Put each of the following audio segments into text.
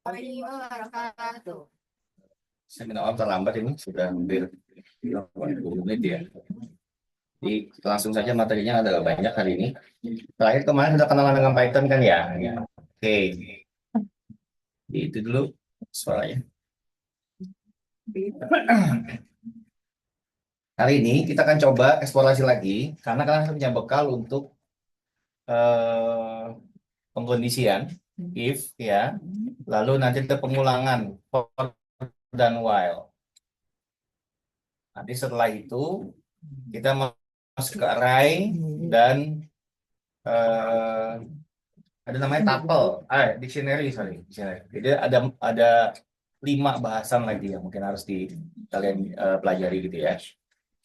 Wabarakatuh. Saya minta maaf terlambat ini sudah hampir 80 menit ya. Jadi langsung saja materinya ada banyak hari ini. Terakhir kemarin sudah kenalan dengan Python kan ya? Ya. Oke, itu dulu suaranya. Hari ini kita akan coba eksplorasi lagi karena kalian punya bekal untuk eh, pengkondisian if ya. Lalu nanti ada pengulangan for dan while. Nanti setelah itu kita masuk ke array dan eh, ada namanya tuple, dictionary, sorry, dictionary. Jadi ada 5 bahasan lagi yang mungkin harus kalian pelajari gitu ya.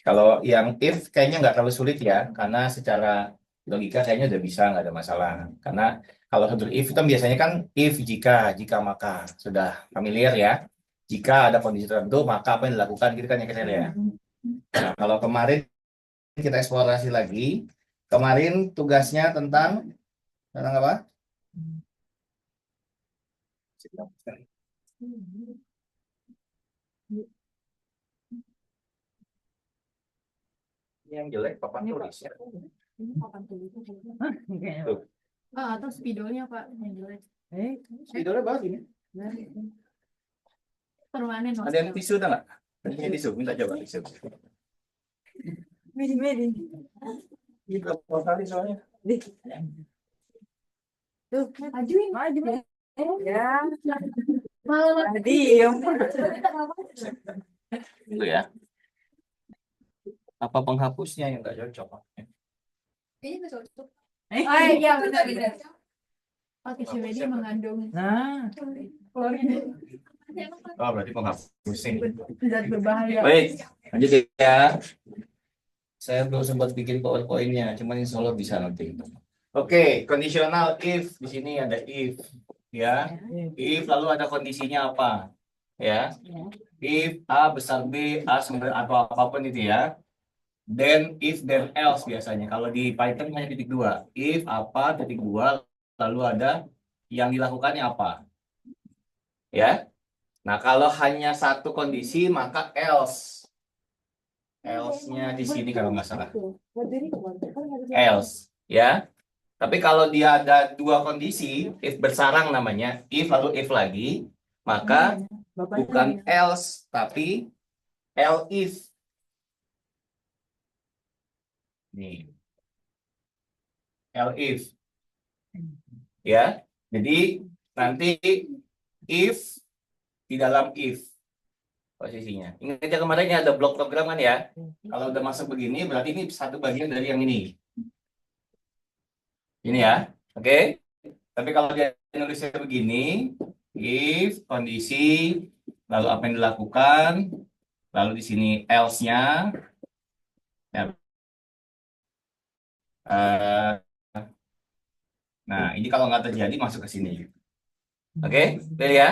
Kalau yang if kayaknya nggak terlalu sulit ya, karena secara logika kayaknya udah bisa, nggak ada masalah. Karena kalau satu if itu biasanya kan if jika maka sudah familiar ya. Jika ada kondisi tertentu maka apa yang dilakukan gitu kan ya kalian ya. Nah, kalau kemarin kita eksplorasi lagi, kemarin tugasnya tentang apa? Yang jelek papan tulis ya. Papan tulisnya. Tuh. Atau spidolnya Pak yang jelek. Spidolnya bagus ini. Permanen Ada yang tisu udah nggak? Ada tisu, minta coba tisu. Medi. Ini berapa kali soalnya? Tuh, majuin. Ya. Malah diem. Itu ya. Apa penghapusnya yang nggak cocok? Kayaknya nggak cocok. Iya benar. Pakai si Medi mengandung. Nah. Klorin. Oh, berarti penghapusnya. Zat berbahaya. Baik, lanjut ya. Saya belum sempat bikin PowerPoint-nya, cuman insya Allah bisa nanti. Oke, conditional if di sini ada if, ya. If lalu ada kondisinya apa, ya? If A besar B, A sama atau apapun itu ya. Then if then else biasanya. Kalau di Python hanya titik dua. If apa titik dua, lalu ada yang dilakukannya apa, ya. Nah kalau hanya satu kondisi maka else. Else-nya di sini kalau nggak salah. Else, ya. Tapi kalau dia ada dua kondisi, if bersarang namanya, if lalu if lagi, maka bukan else, tapi else if. Nih, else if. Ya, jadi nanti if di dalam if posisinya. Ingat aja kemarin ada blok program kan ya. Kalau udah masuk begini, berarti ini satu bagian dari yang ini. Ini ya, oke. Tapi kalau dia nulisnya begini, if kondisi, lalu apa yang dilakukan, lalu di sini else-nya, ya, nah ini kalau nggak terjadi masuk ke sini, oke, clear ya.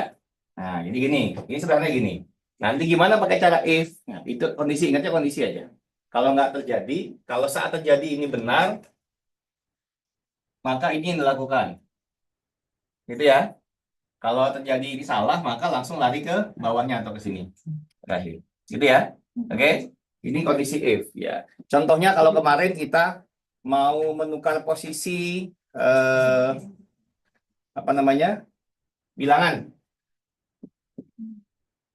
Nah jadi gini, ini sebenarnya gini. Nanti gimana pakai cara if? Nah, itu kondisi, ingatnya kondisi aja. Kalau nggak terjadi, kalau saat terjadi ini benar, maka ini yang dilakukan, gitu ya. Kalau terjadi ini salah, maka langsung lari ke bawahnya atau ke sini. Terakhir. Gitu ya. Oke. Ini kondisi if ya. Contohnya kalau kemarin kita mau menukar posisi eh, apa namanya? Bilangan.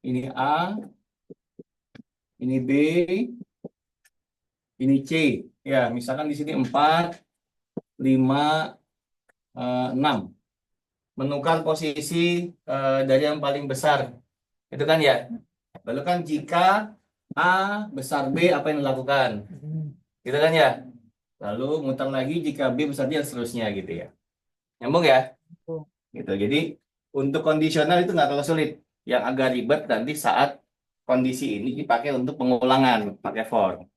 Ini A, ini B, ini C. Ya, misalkan di sini 4, 5, 6. Menukar posisi dari yang paling besar. Itu kan ya. Lalu kan jika A besar B apa yang dilakukan? Gitu kan ya. Lalu mutar lagi jika B besar D dan seterusnya gitu ya. Nyambung ya? Gitu. Jadi untuk kondisional itu nggak terlalu sulit. Yang agak ribet nanti saat kondisi ini dipakai untuk pengulangan pakai for.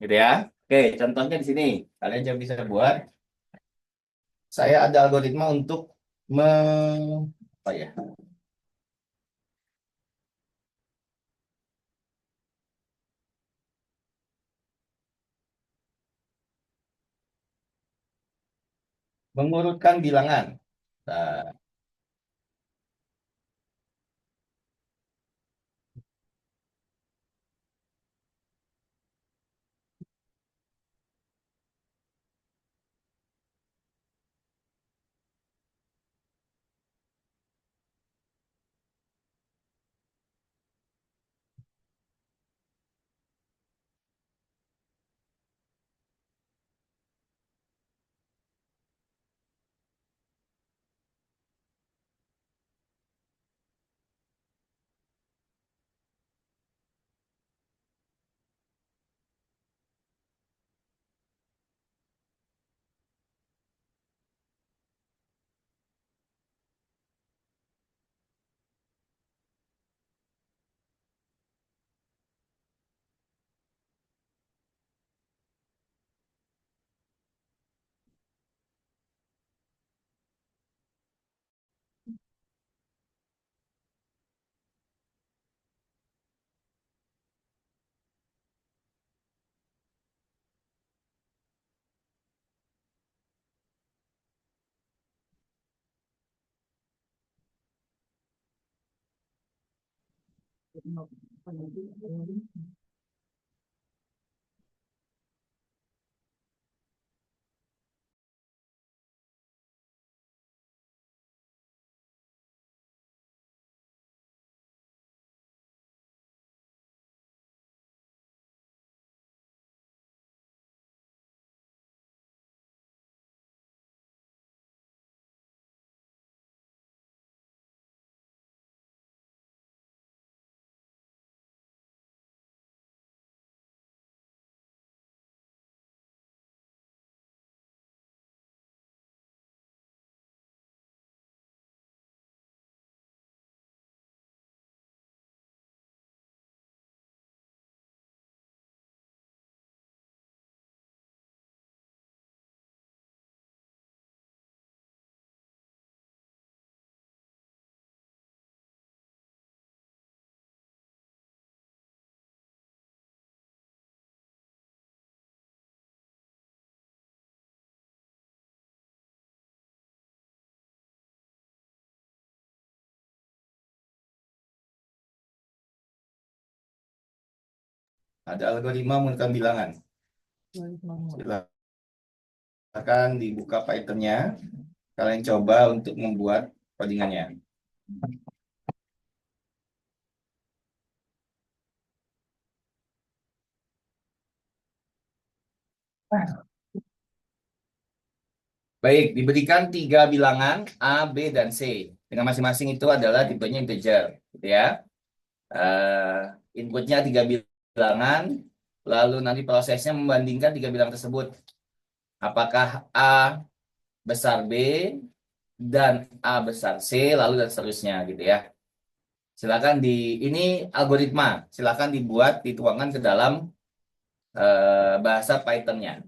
Gitu ya. Oke, contohnya di sini. Kalian coba bisa buat. Saya ada algoritma untuk apa ya? Mengurutkan bilangan. Nah, ada algoritma menentukan bilangan. Silakan dibuka Python-nya. Kalian coba untuk membuat codingannya. Baik, diberikan 3 bilangan A, B, dan C. Dengan masing-masing itu adalah tipenya integer, gitu ya. Inputnya 3 bilangan, lalu nanti prosesnya membandingkan 3 bilangan tersebut. Apakah A besar B dan A besar C, lalu dan seterusnya, gitu ya. Silakan ini algoritma, silakan dibuat, dituangkan ke dalam bahasa Python-nya.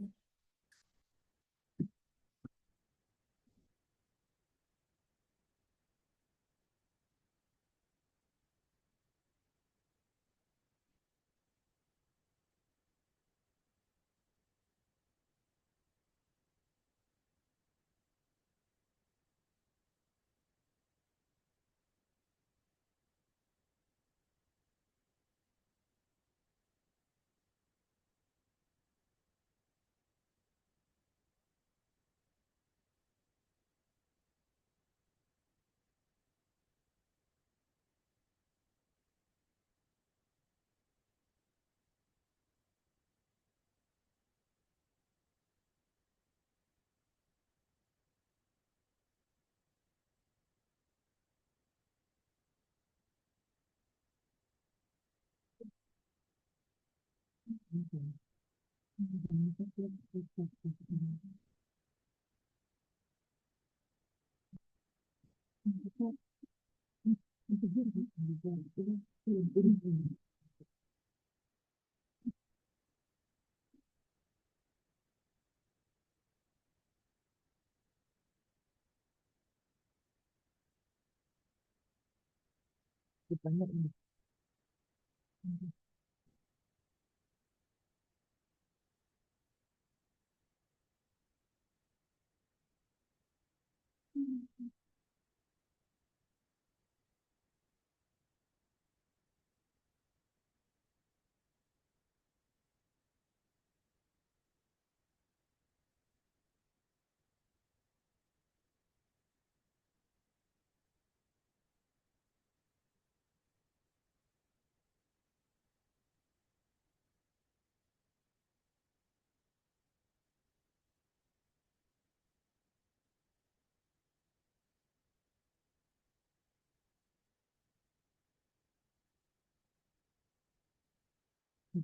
Ya,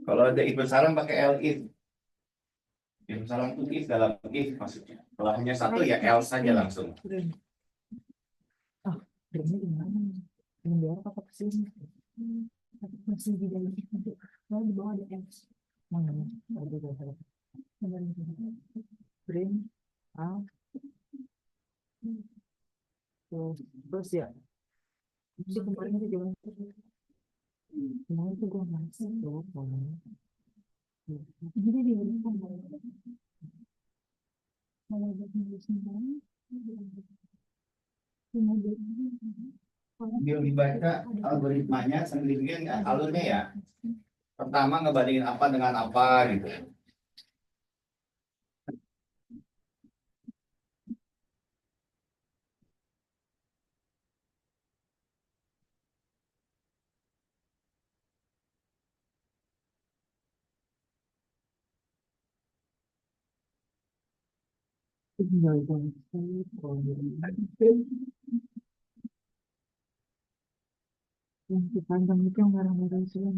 kalau ada if besaran pakai elif. If besaran itu if dalam if maksudnya. Kalau hanya satu ya else saja langsung. Ini gimana? Ini biar apa kesini? Masih di dalam itu. Kalau di bawah ada X. Mana? Ada berapa? Bring out. Terus ya. Si kemarin itu jalan. Kemarin itu gue masih tuh. Jadi di mana? Kalau di sini. Dia dibaca algoritmanya sambil dibikin alurnya ya. Pertama ngebandingin apa dengan apa gitu. Yang dipandang itu yang merah-merah itu yang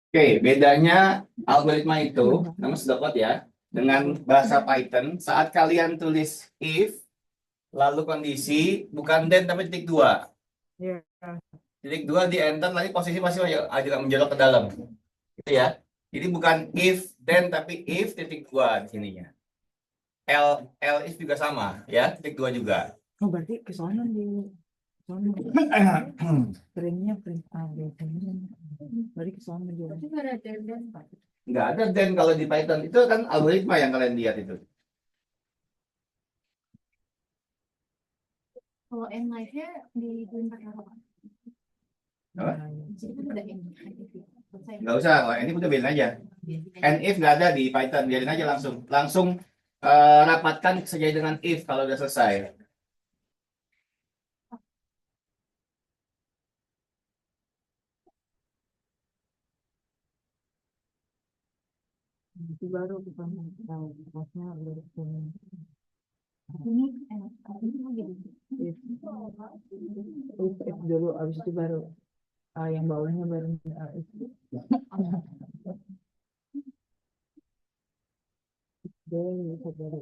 Oke, bedanya algoritma itu, nama sudah dapat ya, dengan bahasa Python, saat kalian tulis if, lalu kondisi, bukan then tapi titik dua. ya. Titik dua di enter, nanti posisi masih agak menjolok ke dalam. Gitu ya. Jadi bukan if, then, tapi if titik dua di sininya. L if juga sama, ya, titik dua juga. Oh, berarti ke sana di sana printnya print A biasanya. Berarti ke sana juga. Nggak ada then kalau di Python. Itu kan algoritma yang kalian lihat itu. Kalau end life-nya di pakai apa? Apa? Itu ada end. Nggak usah, kalau ini udah biarin aja. And if nggak ada di Python, biarin aja langsung. Langsung rapatkan sesuai dengan if kalau udah selesai. Itu baru bukan tahu pasnya baru ini enak if dulu abis itu baru yang bawahnya baru if bisa baru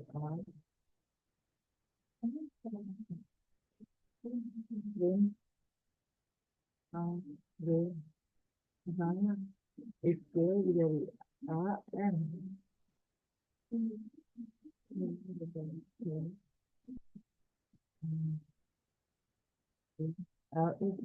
then then misalnya if dari A N L is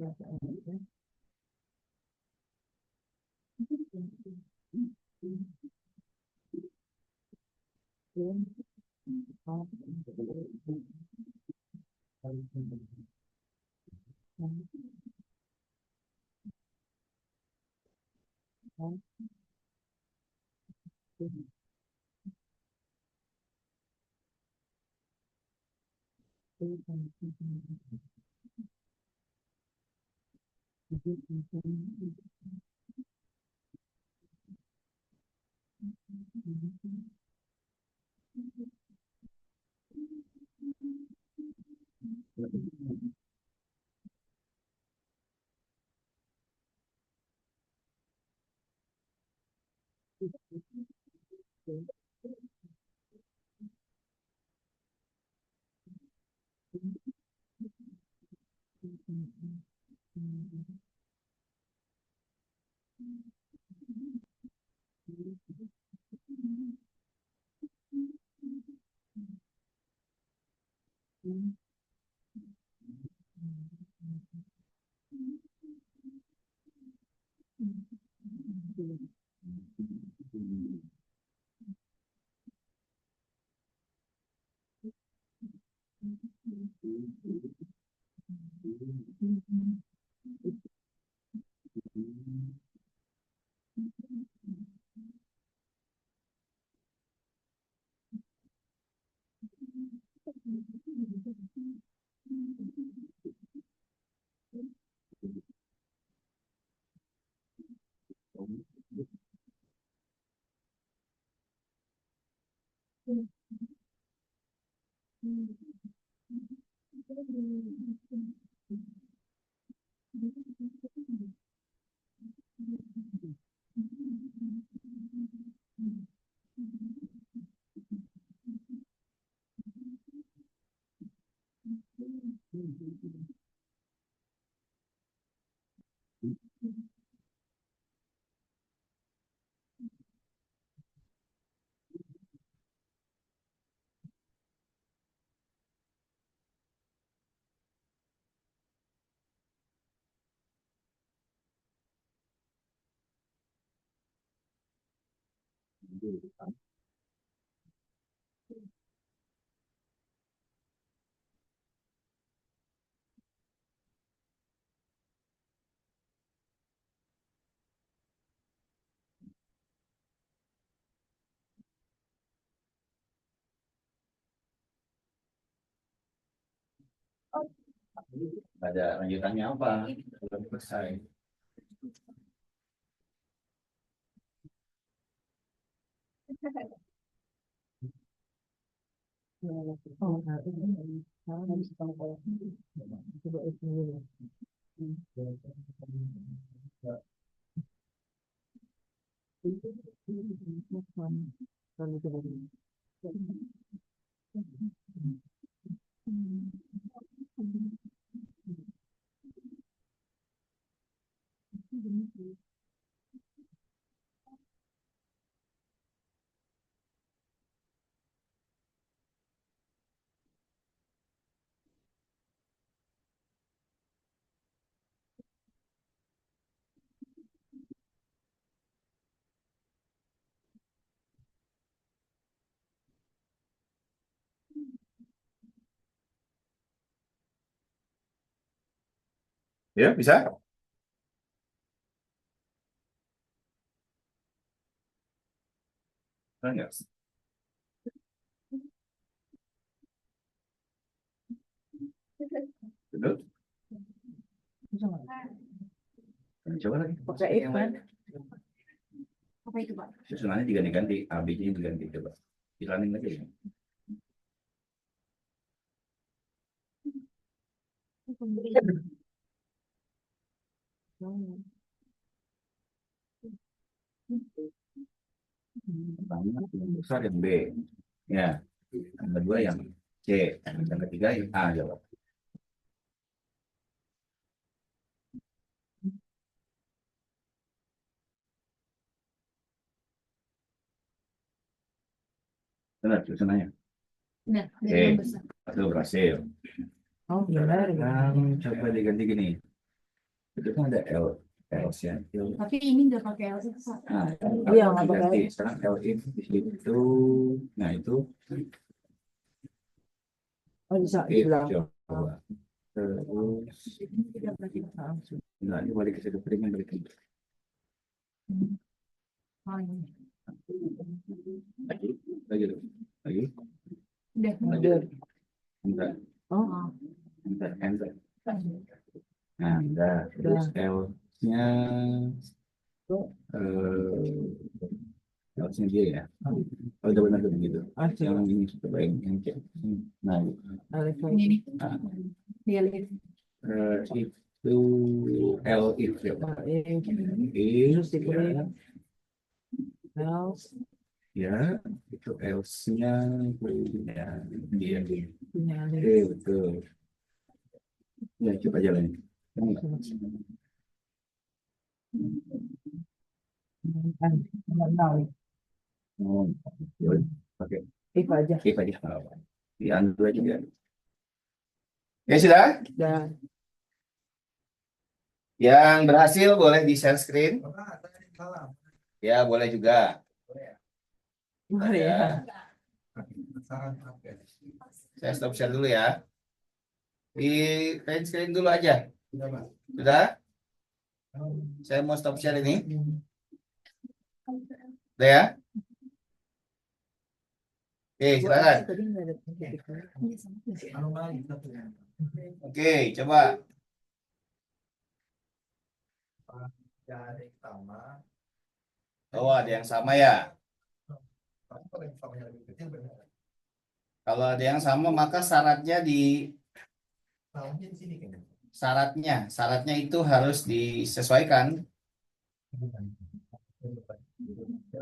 Ada lanjutannya apa? Belum selesai. Oh, nah, ini harus tahu kalau coba itu dulu. Kalau coba dulu. Ya, bisa? Enggak. Betul? Bisa nggak? Coba lagi. Pakai if Yang kan? lain. Apa itu, Pak? Susunannya diganti-ganti, AB-nya diganti. Coba. Jalanin lagi. Pertama yang besar yang B. Ya. Yang kedua yang C. Yang ketiga yang A. Coba. Benar susunannya. Nah, Oke. dari yang besar. Itu berhasil. Oh, benar. Sekarang coba diganti gini. Itu kan ada L. L-nya. Tapi ini nggak pakai LC, Pak. Nah, Iya, nggak pakai diganti. L. Sekarang L if di situ. Nah, itu Oh, bisa if. bilang. Coba. Terus. Tidak berarti. Nah, ini balik ke situ. Balik ke situ. Oh, ini. Lagi. Lagi. Lagi. Udah. Lanjut. Enter. Oh, Enter. Enter. Nah, udah. Terus L-nya Harusnya dia ya. Oh, udah benar tuh begitu. Ah, Yang coba. ini coba yang cek. Nah, Alex Ini lagi. nih. ah, Dia lihat. itu L if ya. Nah, ini If terus diklik ya, else ya itu else-nya ya dia dia. punya Alex. Betul. Ya coba jalan. Kan, nggak tahu. Oh, ya udah. Pakai If aja. if aja. Nggak apa-apa. Di Android juga. Ya sudah. Dan Yang berhasil boleh di share screen. Ya boleh juga. boleh ya. Ya. Saya stop share dulu ya. Di print screen dulu aja. Sudah? Saya mau stop share ini. Udah ya? Oke, silakan. Tadi nggak ada titik. Oke, coba. Oh, ada yang sama ya. Kalau ada yang sama, maka syaratnya itu harus disesuaikan.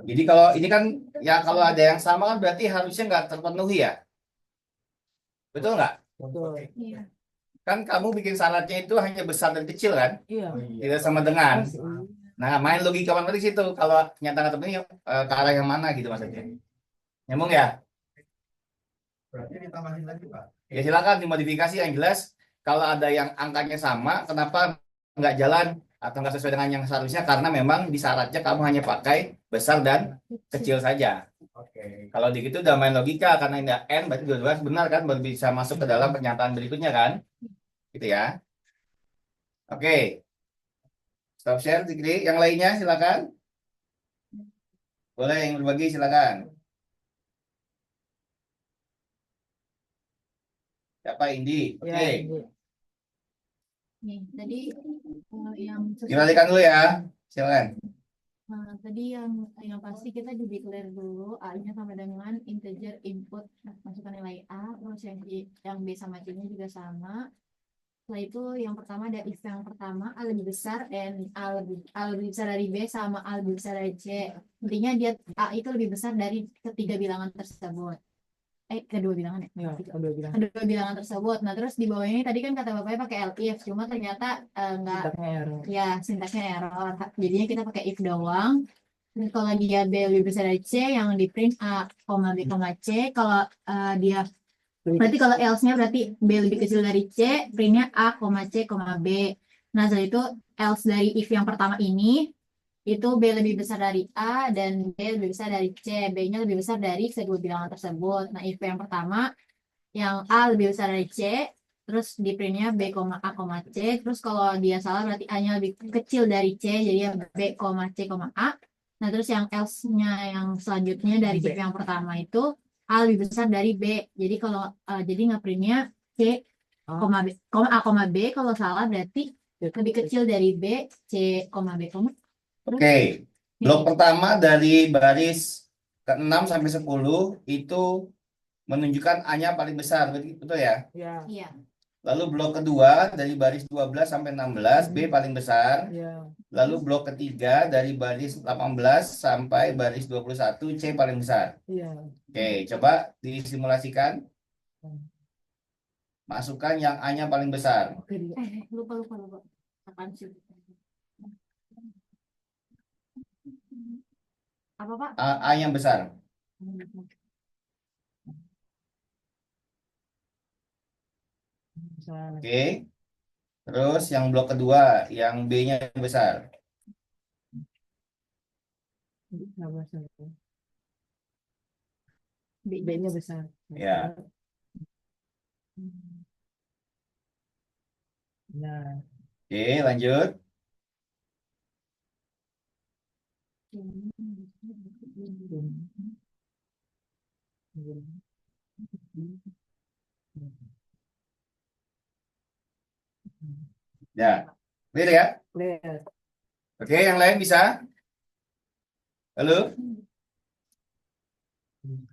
Jadi kalau ini kan ya kalau ada yang sama kan berarti harusnya nggak terpenuhi ya. Betul nggak? Betul. Iya. Kan kamu bikin syaratnya itu hanya besar dan kecil kan? Iya. Tidak sama dengan. Oh, Nah, main logika matematik situ. Kalau nyata nggak terpenuhi ke arah yang mana gitu maksudnya. Nyambung ya? Berarti ditambahin lagi, Pak. Ya silakan dimodifikasi yang jelas. Kalau ada yang angkanya sama, kenapa nggak jalan atau nggak sesuai dengan yang seharusnya? Karena memang di syaratnya kamu hanya pakai besar dan kecil saja. Oke. Kalau di gitu udah main logika karena ini n berarti dua-dua benar kan baru bisa masuk ke dalam pernyataan berikutnya kan? Gitu ya. Oke. Stop share Fikri. Yang lainnya silakan. Boleh yang berbagi silakan. Siapa Indi? Oke. ya, ini. Nih, tadi yang Dibalikan dulu ya. Silakan. tadi yang pasti kita di declare dulu A-nya sama dengan integer input masukkan nilai A, terus yang B sama C-nya juga sama. Setelah itu yang pertama ada if yang pertama A lebih besar dan A lebih besar dari B sama A lebih besar dari C. Intinya dia A itu lebih besar dari ketiga bilangan tersebut. Kedua bilangan ya? Ya, udah bilang. Kedua bilangan tersebut. Nah, terus di bawah ini tadi kan kata bapaknya pakai elif, cuma ternyata enggak, Sintaknya error. ya sintaksnya error. Jadinya kita pakai if doang. Terus kalau dia B lebih besar dari C, yang di print A, B, C. Kalau dia berarti kalau else-nya berarti B lebih kecil dari C, printnya A, C, B. Nah, setelah itu else dari if yang pertama ini itu B lebih besar dari A dan B lebih besar dari C. B-nya lebih besar dari kedua bilangan tersebut. Nah, if yang pertama yang A lebih besar dari C, terus di printnya B, A, C. Terus kalau dia salah berarti A-nya lebih kecil dari C, jadi ya B, C, A. Nah, terus yang else-nya yang selanjutnya dari if yang pertama itu A lebih besar dari B. Jadi kalau jadi nge-printnya C, B, A, B. Kalau salah berarti lebih kecil dari B, C, B, Oke. Blok pertama dari baris ke-6 sampai 10 itu menunjukkan A-nya paling besar, betul ya? Ya, Iya. Lalu blok kedua dari baris 12 sampai 16 B paling besar. ya. Lalu blok ketiga dari baris 18 sampai baris 21 C paling besar. Iya. Oke, coba disimulasikan. Masukkan yang A-nya paling besar. Oke, dia. Lupa. Apaan sih? Apa, Pak? A yang besar. Salah. Oke. Terus yang blok kedua, yang B-nya besar. Nggak besar. B-nya B-nya besar. Ya. Nah, Oke, lanjut. Ya. Clear ya? clear. Oke, yang lain bisa? Halo?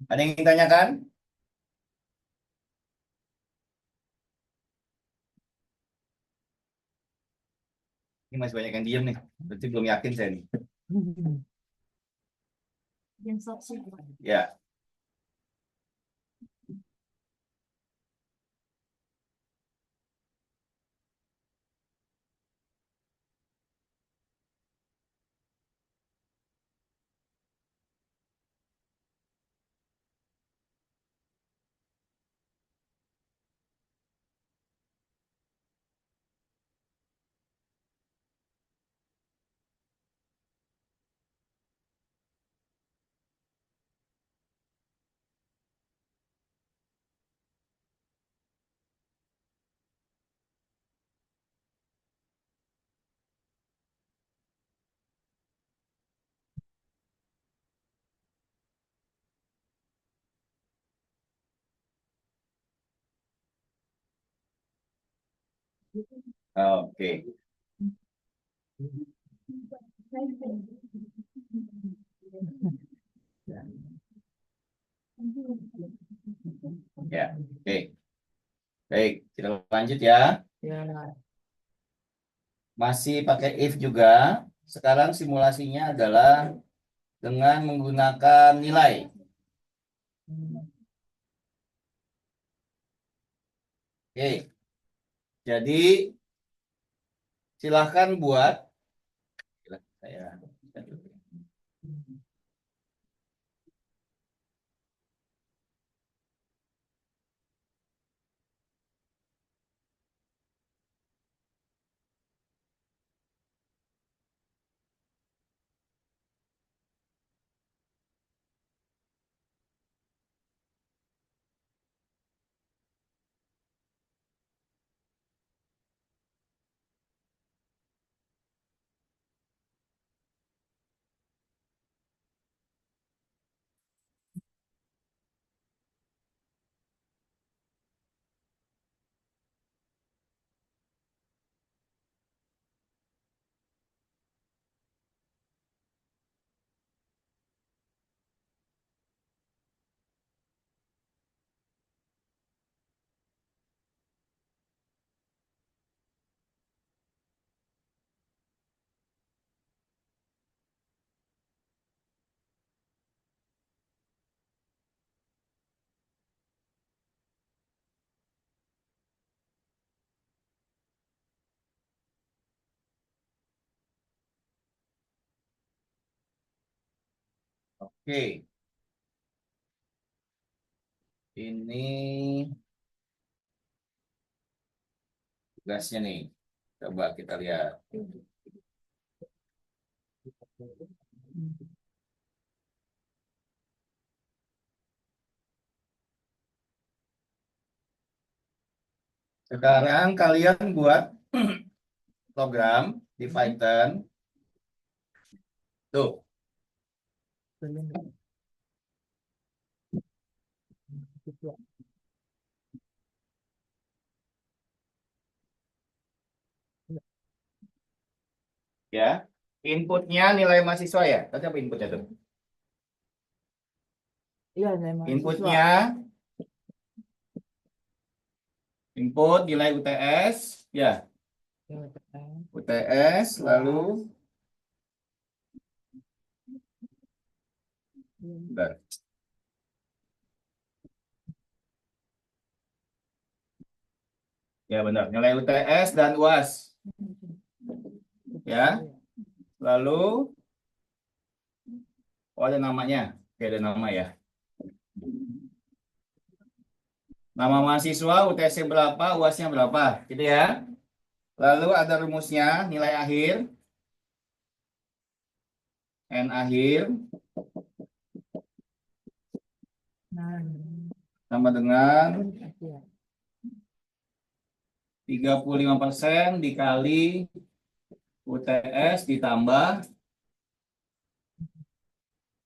Ada yang ingin tanyakan? Ini masih banyak yang diem nih. Berarti belum yakin saya nih. Yang sih. Ya. Oke. Ya. Oke. Baik, kita lanjut ya. Ya. Masih pakai if juga. Sekarang simulasinya adalah dengan menggunakan nilai. Oke. Jadi silahkan buat. Saya. Oke. Ini tugasnya nih. Coba kita lihat. Sekarang kalian buat program di Python. Tuh. Ya. Inputnya nilai mahasiswa ya. Tadi apa inputnya tuh? Iya, nilai mahasiswa. Inputnya input nilai UTS ya. UTS lalu bentar. Ya benar, nilai UTS dan UAS. Ya. Lalu oh ada namanya. Oke, ada nama ya. Nama mahasiswa, UTS berapa, UAS-nya berapa, gitu ya. Lalu ada rumusnya, nilai akhir. N akhir Nah, sama dengan iya. 35% dikali UTS ditambah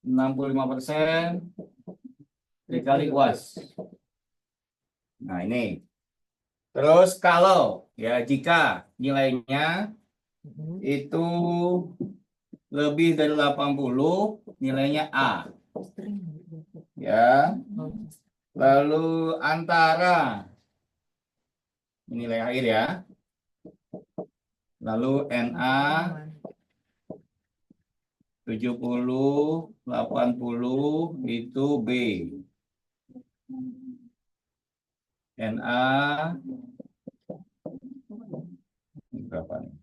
65% dikali UAS. Nah, ini. Terus kalau ya jika nilainya itu lebih dari 80, nilainya A. String. Ya. Oh, Lalu antara ini nilai akhir ya. Lalu NA 70, 80 itu B. NA ini berapa nih?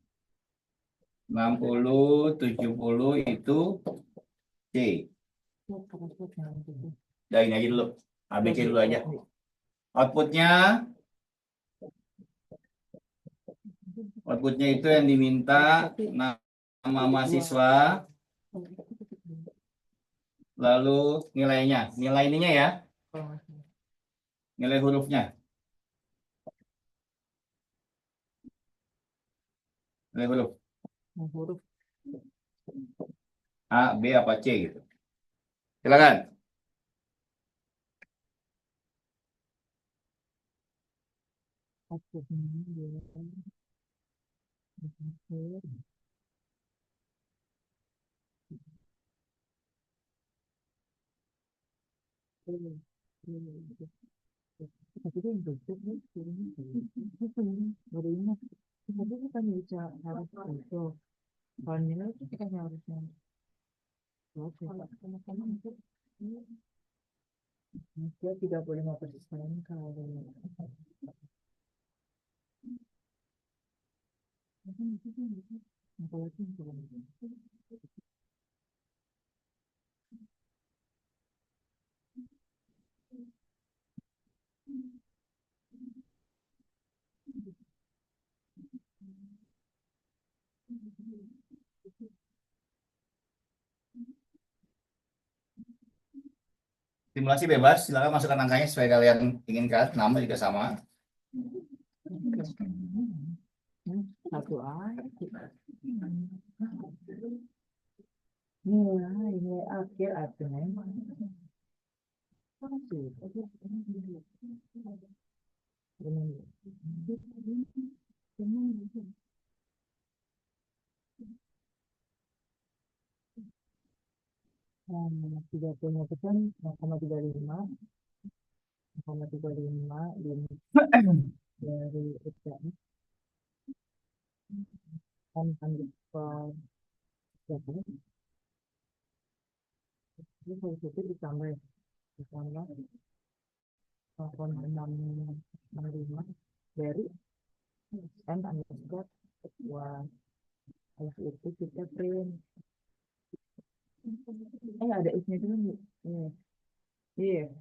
60, 70 itu C. Udah ini aja dulu. ABC dulu aja. Outputnya itu yang diminta nama mahasiswa, lalu nilainya, nilai ininya ya, nilai hurufnya, nilai huruf huruf. A, B apa C gitu. Silakan. Tapi dia yang tutup nih, baru ingat. Tapi kita bisa harus itu. Kalau nilai itu kita harusnya. Oke. Dia 35% kalau Simulasi bebas, silakan masukkan angkanya sesuai kalian inginkan, nama juga sama. satu aja. Nilai akhir artinya. Tiga puluh persen, 0,35, 0,35 dari UTM. Kan underscore berapa? Ini kalau itu ditambah 0,665 dari n underscore wah, kalau itu kita print. Ada if-nya dulu nih. Iya.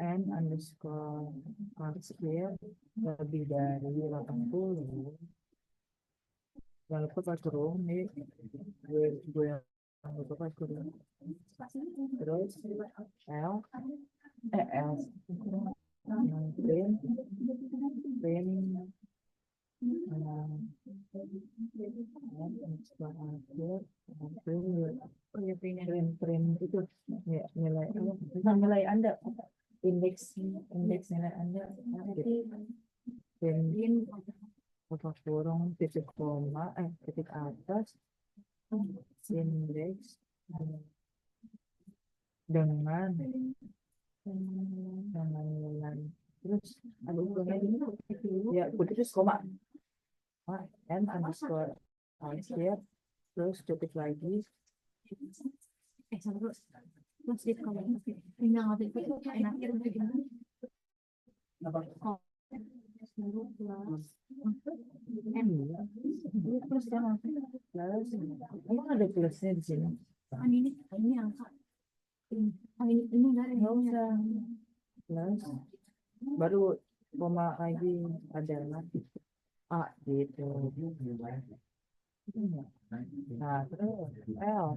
N underscore r square lebih dari 80. Jangan lupa pas kurung nih. Gue yang lupa pas kurung. Terus L print print itu ya, nilai Anda, indeks nilai Anda, print apa kurung titik koma titik atas indeks dengan nilai, terus ada ukurnya ini ya terus koma n underscore r terus titik lagi Mas Dit, kalau tinggal ngetik itu enaknya gimana? plus kan plus emang ada plusnya di sini ini angka ini enggak ada nggak usah plus baru koma lagi adalah a gitu. Nah terus L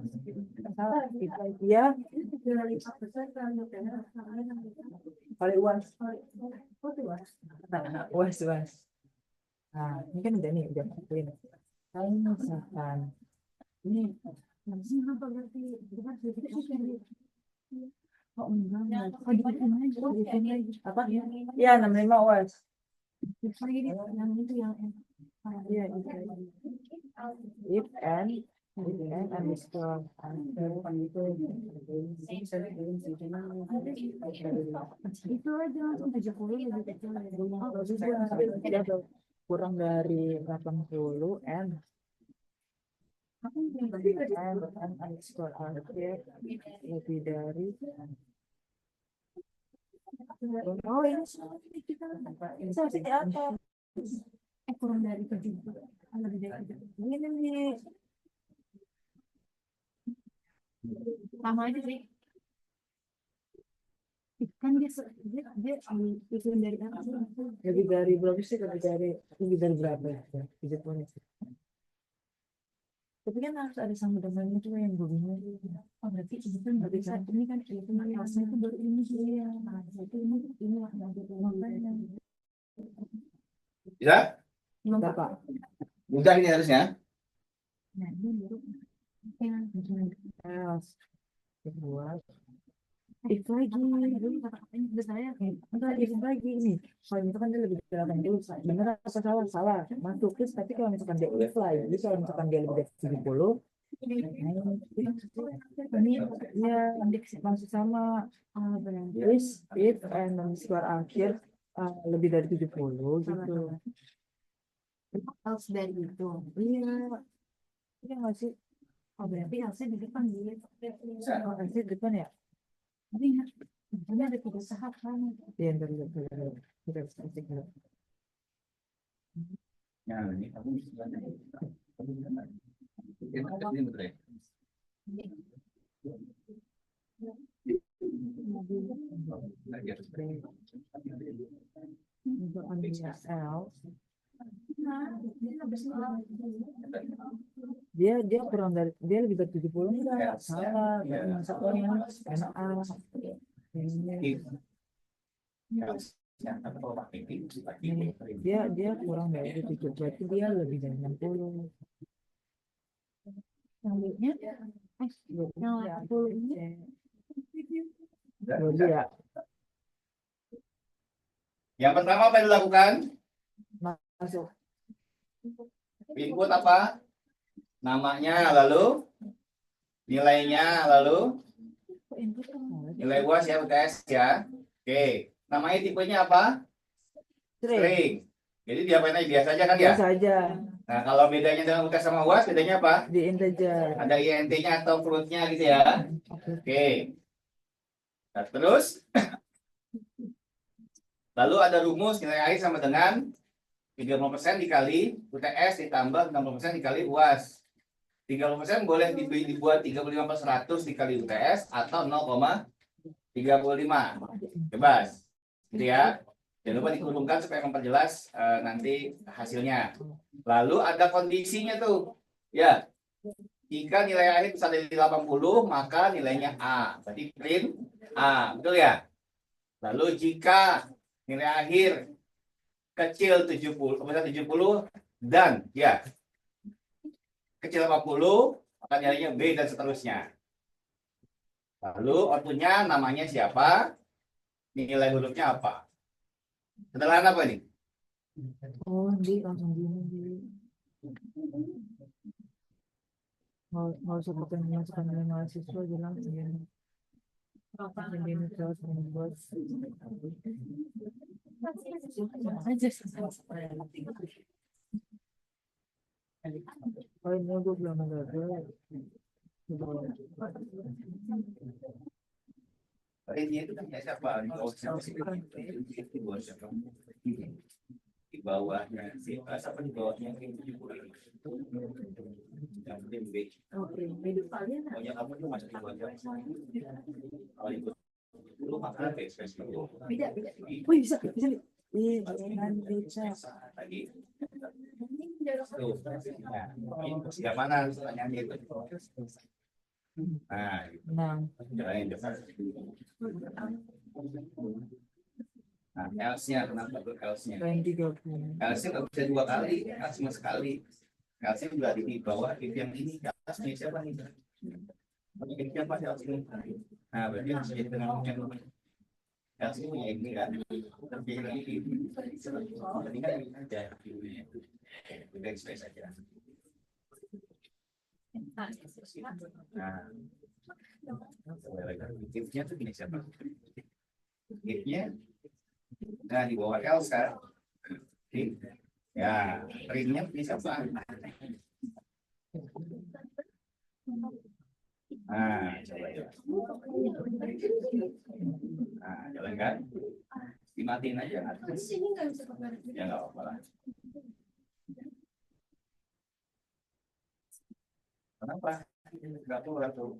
salah kita ya kali uas uas. Nah ini kan udah nih udah print. Kalau misalkan ini apa berarti oh enggak dihitung lagi apa ya 65 uas yang itu yang iya if n N underscore Itu aja langsung 70 lebih kecil dari dia kurang dari 80 N underscore akhir lebih dari oh ini seperti apa kurang dari 70. Lebih dari 70. ini nih Sama aja sih. Kan dia iklim dari apa sih? lebih dari berapa sih lebih dari berapa ya 70 tapi kan harus ada sama dengannya tuh yang gue bingung Oh, berarti itu kan nggak bisa. Ini kan cuma kelasnya itu baru ini sih. Nah, ini lah makanya. Bisa? berapa Mudah ini harusnya. Nah, ini baru yang else buat if lagi dulu kata-katanya udah saya entar if lagi ini kalau misalkan dia lebih dari 80 bener apa salah masuk terus tapi kalau misalkan dia if lagi kalau misalkan dia lebih dari 70 ini ya masuk sama berarti if and underscore akhir lebih dari 70 gitu else dari itu. iya iya nggak sih Oh, berarti else di depan dia. oh, nanti depan ya Tapi ini ada berusaha kan. iya ntar lihat kita bisa cek dulu. Ya, ini kamu bisa. Ini betul ya? Untuk underscore else dia kurang dari dia lebih dari 70 enggak salah masuknya NA dia kurang dari 70 berarti dia lebih dari 60 Selanjutnya, yang 80 ini jadi ya Yang pertama apa yang dilakukan? masuk Input apa? Namanya, lalu nilainya, lalu nilai UAS ya UTS ya. Oke, namanya tipenya apa? String. Jadi diapain aja biasa aja kan ya? biasa aja Nah, kalau bedanya dengan UTS sama UAS, bedanya apa? di integer Ada INT-nya atau float-nya gitu ya. Oke. Nah, terus lalu ada rumus nilai akhir sama dengan 30% dikali UTS ditambah 60% dikali UAS. 30% boleh dibuat 35/100 dikali UTS atau 0,35. Bebas. Gitu ya. Jangan lupa dikurungkan supaya memperjelas nanti hasilnya. Lalu ada kondisinya tuh. Ya. Jika nilai akhir besar dari 80, maka nilainya A. Berarti print A. Betul ya? Lalu jika nilai akhir kecil 70, besar 70 dan ya kecil 80, maka nilainya B dan seterusnya. Lalu outputnya namanya siapa? Nilai hurufnya apa? Sederhana apa ini? oh di langsung gini nggak usah pakai memasukkan nilai mahasiswa aja langsung gini gini terus membuat oh ini gue belum ada Ini itu kan siapa? Di bawahnya si siapa di bawahnya yang 70. Yang penting B. Pokoknya kamu tuh masuk di bawah. Kalau ikut dulu maka B spesial. beda. wih bisa nih bisa Lagi. Tuh. Nah, yang mana pertanyaannya itu? Nah, gitu. nah Caranya depan. Nah, else-nya kenapa tuh else-nya? lain 30 Else-nya nggak bisa dua kali, else cuma sekali. Else-nya juga di bawah if yang ini, else-nya siapa nih? If siapa sih else ini? Nah, berarti harus jadi dengan yang else-nya punya ini kan? Tapi yang ini kan ini aja. Udah space aja. Nah, if-nya tuh gini siapa? If-nya, nah di bawah else kan? If. Ya, ring-nya punya siapa? Nah, coba ya. Nah, jalan kan? Dimatiin aja. Ya nggak apa-apa lah. Kenapa? Nggak tuh.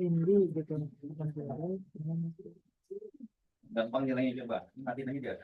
Indi gitu. Bukan suara, cuman Gampang jalannya coba. Matiin aja dia. Eh,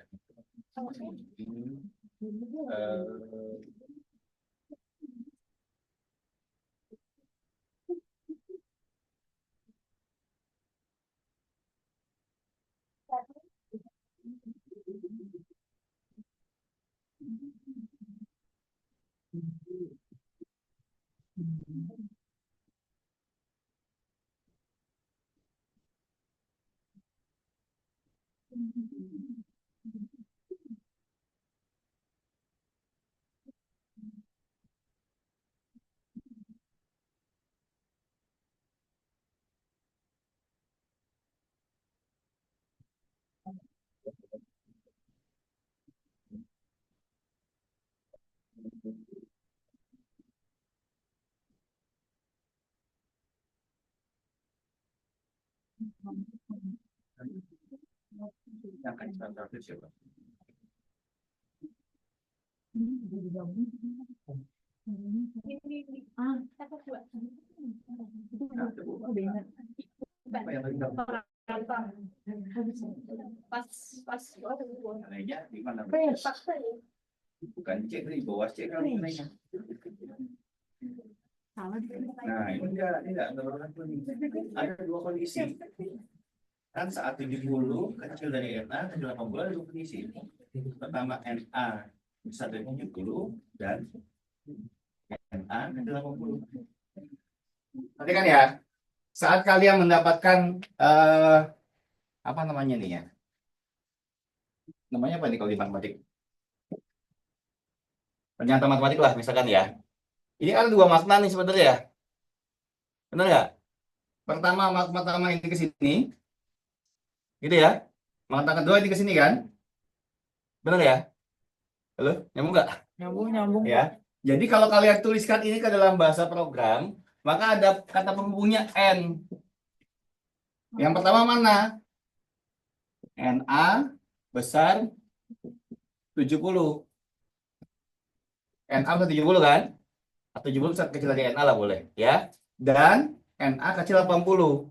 yang akan kita coba. Apa yang tadi nggak buka? Nilainya di mana? Bukan C, di bawah C kan nilainya. Nah, ini enggak ada dua kondisi. Kan saat 70 kecil dari NA, kecil 80 ada dua kondisi. Pertama NA besar dari 70 dan NA kecil 80. Nanti kan ya, saat kalian mendapatkan apa namanya nih ya? Namanya apa nih kalau di matematik? Ternyata matematik lah misalkan ya. Ini kan dua makna nih sebenarnya ya. Benar nggak? Pertama makna ini ke sini. Gitu ya. Makna kedua ini ke sini kan? Benar ya? Halo, nyambung nggak? nyambung. Ya. Jadi kalau kalian tuliskan ini ke dalam bahasa program, maka ada kata penghubungnya N. Yang pertama mana? NA besar 70. NA besar 70 kan? Atau 70 besar kecil dari NA lah boleh. Ya. Dan NA kecil 80.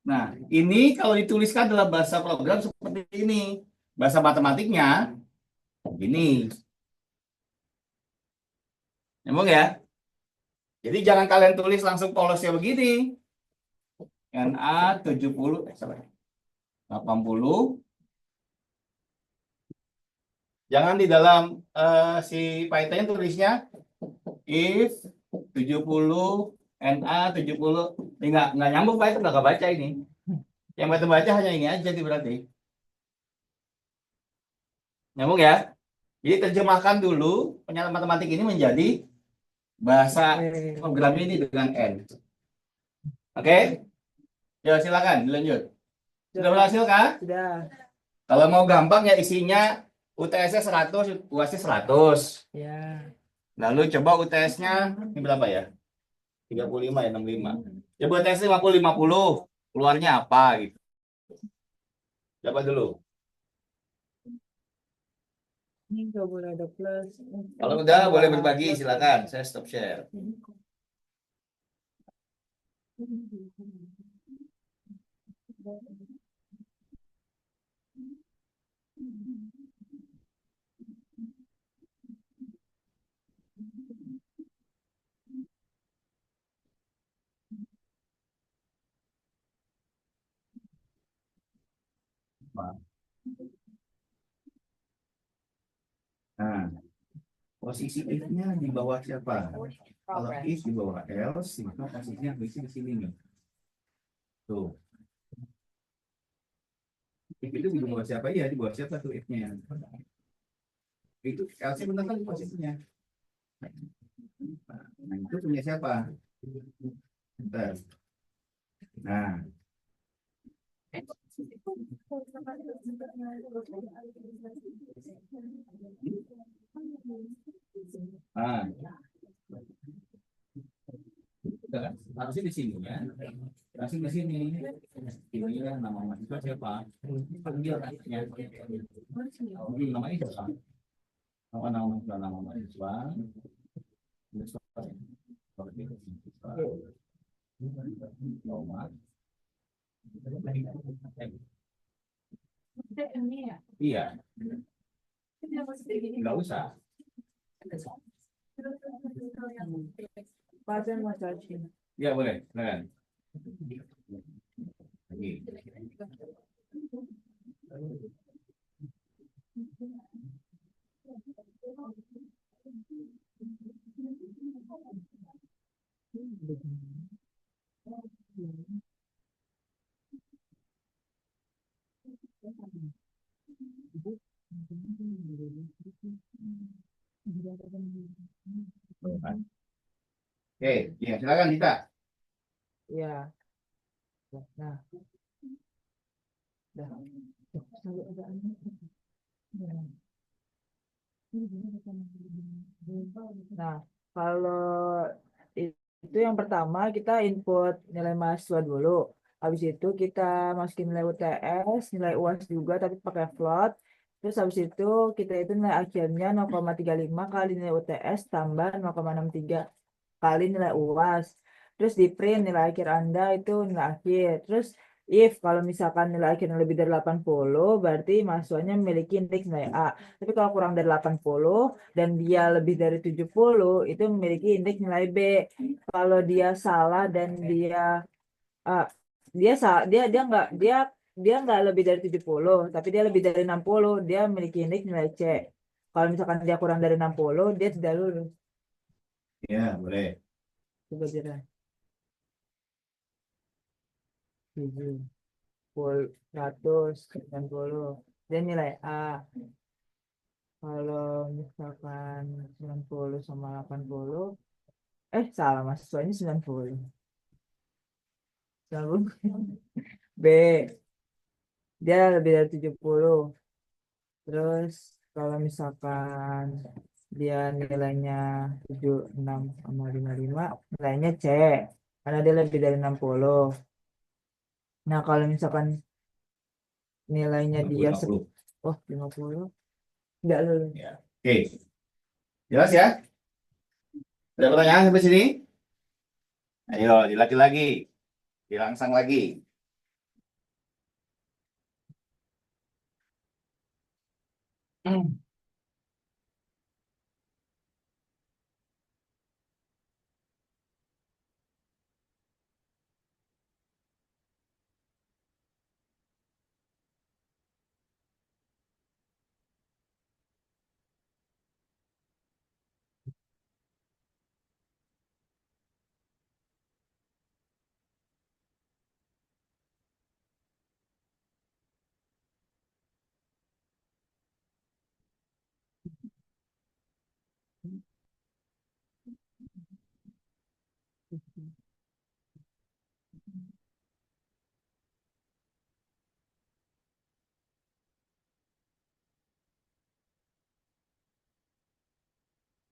Nah, ini kalau dituliskan dalam bahasa program seperti ini. Bahasa matematiknya ini. Nyambung ya? Jadi jangan kalian tulis langsung polosnya begini. NA 70, 80. Jangan di dalam si Python tulisnya if 70 NA 70. Ini nggak nyambung Python, nggak baca ini. Yang baca hanya ini aja berarti. Nyambung ya? Jadi terjemahkan dulu penyalaan matematik ini menjadi bahasa program ini dengan N. Oke? Ya silakan dilanjut. Sudah berhasil kah? Sudah. Kalau mau gampang ya isinya UTS-nya 100, UAS-nya 100. Ya. Lalu coba UTS-nya ini berapa ya? 35 ya, 65. Coba UTS 50 50. Keluarnya apa gitu. Coba dulu. Ini nggak boleh ada plus. Kalau udah boleh berbagi silakan. Saya stop share. Nah, posisi if-nya di bawah siapa? Kalau if di bawah else, maka posisinya di sini nih. Tuh. Itu di bawah siapa? Iya, di bawah siapa tuh if-nya? Itu LC benar kan posisinya. Nah, itu punya siapa? Bentar. Nah, nah, udah kan? Harusnya di sini ya. Langsung di sini. Ini ya nama mahasiswa siapa? Panggil kan? Ya. Namanya siapa? Nama mahasiswa. Nomor. Iya, nggak usah. Pasang mau charging. Iya boleh, silakan. Lagi. Oke, ya silakan Dita. Ya. Nah. Dah. Nah, kalau itu yang pertama kita input nilai mahasiswa dulu. Habis itu kita masukin nilai UTS, nilai UAS juga tapi pakai float. Terus habis itu kita itu nilai akhirnya 0,35 kali nilai UTS tambah 0,63 kali nilai UAS. Terus di print nilai akhir Anda itu nilai akhir. Terus if kalau misalkan nilai akhirnya lebih dari 80, berarti mahasiswanya memiliki indeks nilai A. Tapi kalau kurang dari 80 dan dia lebih dari 70, itu memiliki indeks nilai B. Kalau dia salah dan ah, dia nggak lebih dari 70, tapi dia lebih dari 60, dia memiliki indeks nilai C. Kalau misalkan dia kurang dari 60, dia tidak lulus. Ya boleh. Coba jelas. 190 dan nilai A. Kalau misalkan 90 sama 80, salah, mahasiswanya 90. 90. B, dia lebih dari 70. Terus kalau misalkan dia nilainya 76 sama 55, nilainya C karena dia lebih dari 60. Nah, kalau misalkan nilainya dia 50. 50, enggak lulus. Ya. Oke, jelas ya? Ada pertanyaan sampai sini? Ayo, dilatih lagi, dirangsang lagi.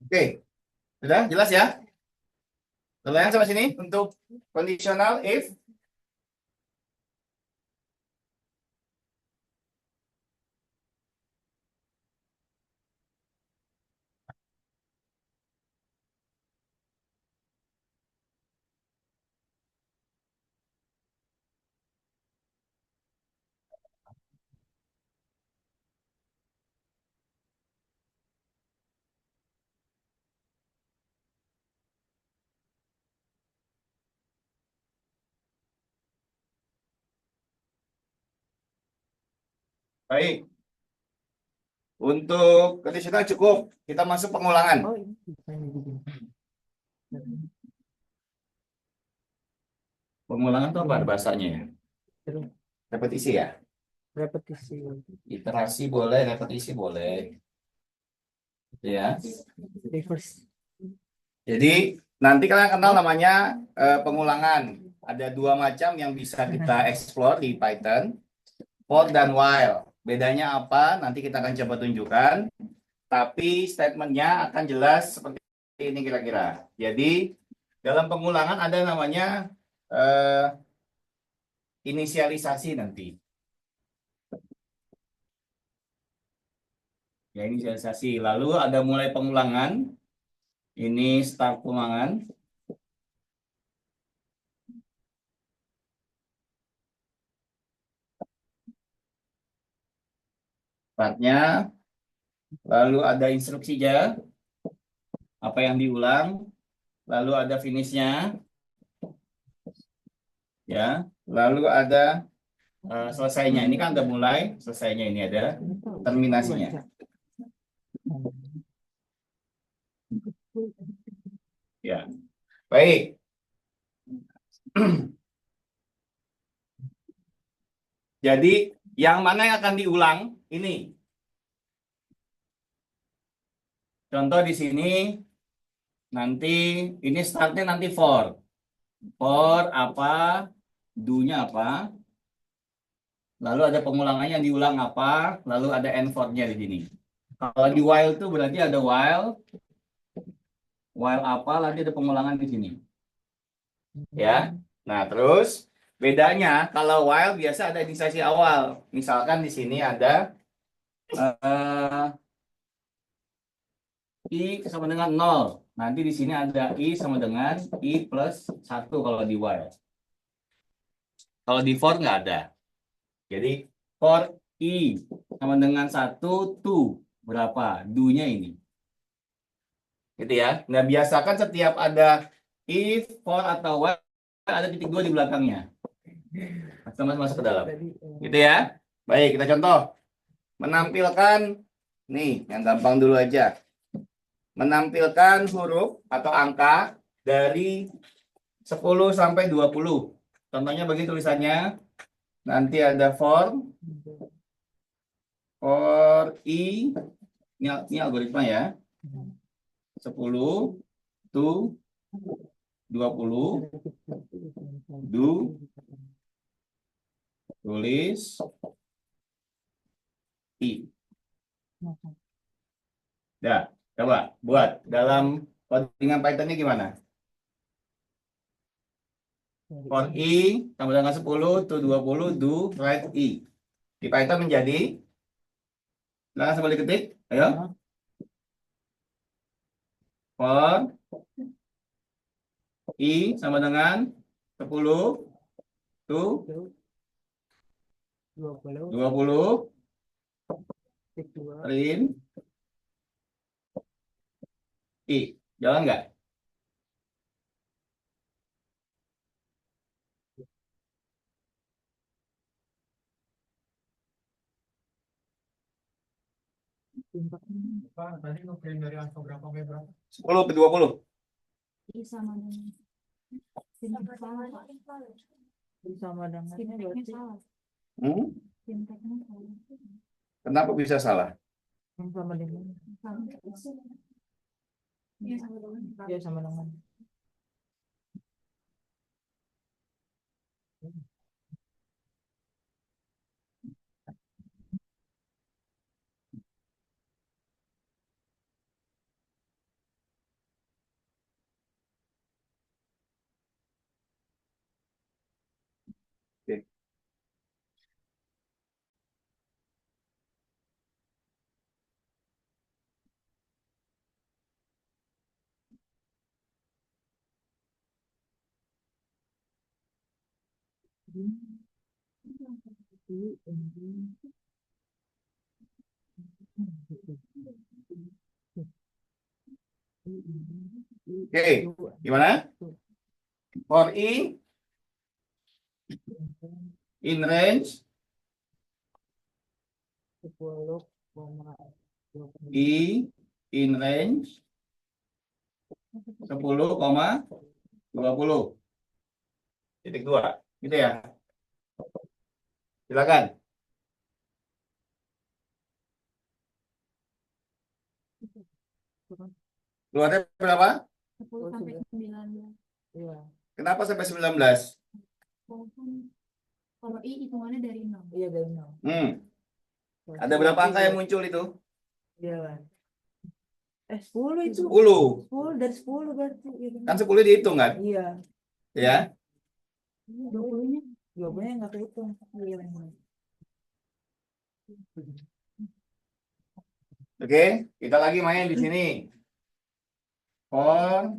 Oke, sudah jelas ya? Pertanyaan sampai sini untuk conditional if. Baik. Untuk conditional cukup. Kita masuk pengulangan. Oh, ini bisa begini. Pengulangan itu apa bahasanya? Terus Repetisi ya? repetisi. Iterasi boleh, repetisi boleh. Gitu ya. Reverse. Jadi nanti kalian kenal namanya pengulangan. Ada dua macam yang bisa kita explore di Python, for dan while. Bedanya apa? Nanti kita akan coba tunjukkan. Tapi statementnya akan jelas seperti ini kira-kira. Jadi dalam pengulangan ada namanya inisialisasi nanti. Ya, inisialisasi. Lalu ada mulai pengulangan. Ini start pengulangan. Startnya. Lalu ada instruksinya. Apa yang diulang. Lalu ada finishnya. Ya. Lalu ada selesainya. Ini kan udah mulai. Selesainya ini ada terminasinya. Ya. Baik. Jadi yang mana yang akan diulang? Ini. Contoh di sini nanti ini startnya nanti for. For apa? Do-nya apa? Lalu ada pengulangannya yang diulang apa? Lalu ada end for-nya di sini. Kalau di while itu berarti ada while. While apa? Lagi ada pengulangan di sini. Ya. Nah, terus bedanya kalau while biasa ada inisialisasi awal. Misalkan di sini ada I sama dengan 0. Nanti di sini ada I sama dengan I plus 1 kalau di while. Kalau di for nggak ada. Jadi for I sama dengan 1, to. Berapa? Do-nya ini. Gitu ya. Nah, biasakan setiap ada if, for, atau while ada titik 2 di belakangnya. Masuk ke dalam. Gitu ya. Baik, kita contoh. Menampilkan, nih yang gampang dulu aja. Menampilkan huruf atau angka dari 10 sampai 20. Contohnya bagi tulisannya. Nanti ada for I. Ini algoritma ya. 10 to 20. Do. Tulis I. Dah, coba buat dalam codingan Python-nya gimana? For I tambah dengan 10 to 20 do write I. Di Python menjadi silakan sambil diketik. Ayo. For I sama dengan 10 to 20 print I. Jalan nggak? Pak, tadi ngeprint dari angka berapa sampai berapa? 10 ke 20. Sama dengan Sama dengan sintaknya berarti salah. Sintaknya salah. Kenapa bisa salah? sama dengan Iya, sama dengan. ya sama dengan Oke. Oke, gimana? For I in range 10,20. I in range 10,20 titik 2 gitu ya. Silakan. Keluarnya berapa? 10 sampai 19. Iya. Kenapa sampai 19? Kalau I hitungannya dari 0. Iya dari 0. Ada berapa angka yang muncul itu? Iya. 10 itu. 10. 10 dari 10 berarti. Iya. Kan 10 dihitung kan? Iya. Ya. 20-nya 20-nya nggak kehitung. Iya. Oke, kita lagi main di sini. For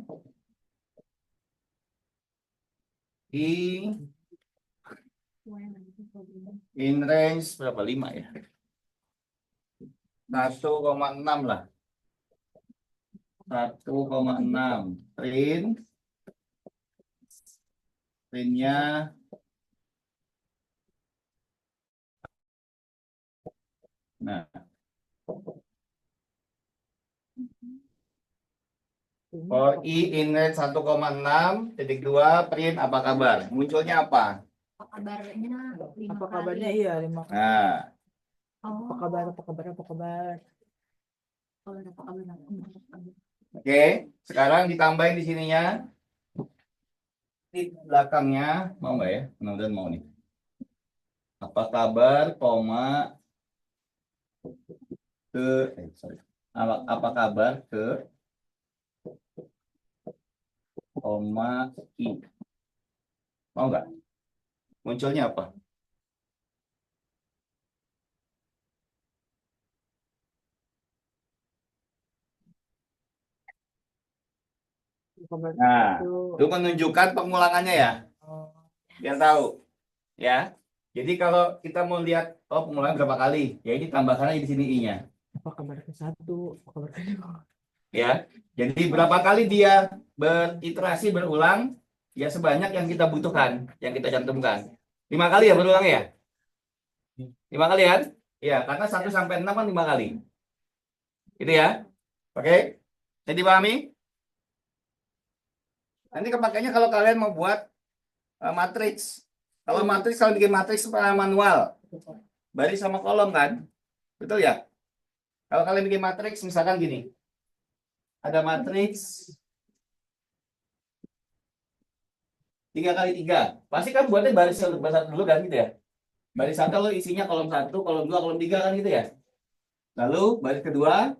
I in range berapa? 5 ya? 1,6 lah. 1,6. Printnya nah for I in range 1,6.2 print apa kabar? Munculnya apa? kabarnya 5 Apa kali. kabarnya? Iya 5 kali. Nah, Apa Oh, kabar? Apa kabar? Apa kabar? kalau ada kabar. oke. Sekarang ditambahin di sininya. Di belakangnya mau nggak ya? Mudah-mudahan mau nih. Apa kabar, koma ke sorry. Apa kabar ke koma I? Mau nggak? Munculnya apa? Kabar Nah, itu. itu menunjukkan pengulangannya ya, Oh, biar tahu ya. Jadi kalau kita mau lihat pengulangan berapa kali, ya ini tambahkan aja di sini I-nya apa kabar ke 1? Apa kabar ke 2? ya. Jadi berapa kali dia beriterasi berulang, ya sebanyak yang kita butuhkan, yang kita cantumkan. 5 kali ya berulang ya? 5 kali kan? Ya, karena 1 sampai 6 kan 5 kali. Gitu ya. Oke? Jadi dipahami? Nanti kepakainya kalau kalian mau buat matriks. Kalau matriks, kalau bikin matriks manual, baris sama kolom kan? Betul ya? Kalau kalian bikin matriks, misalkan gini. Ada matriks 3 kali 3. Pasti kan buatnya baris satu dulu kan gitu ya? Baris 1 lo isinya kolom 1, kolom 2, kolom 3 kan gitu ya? Lalu baris kedua,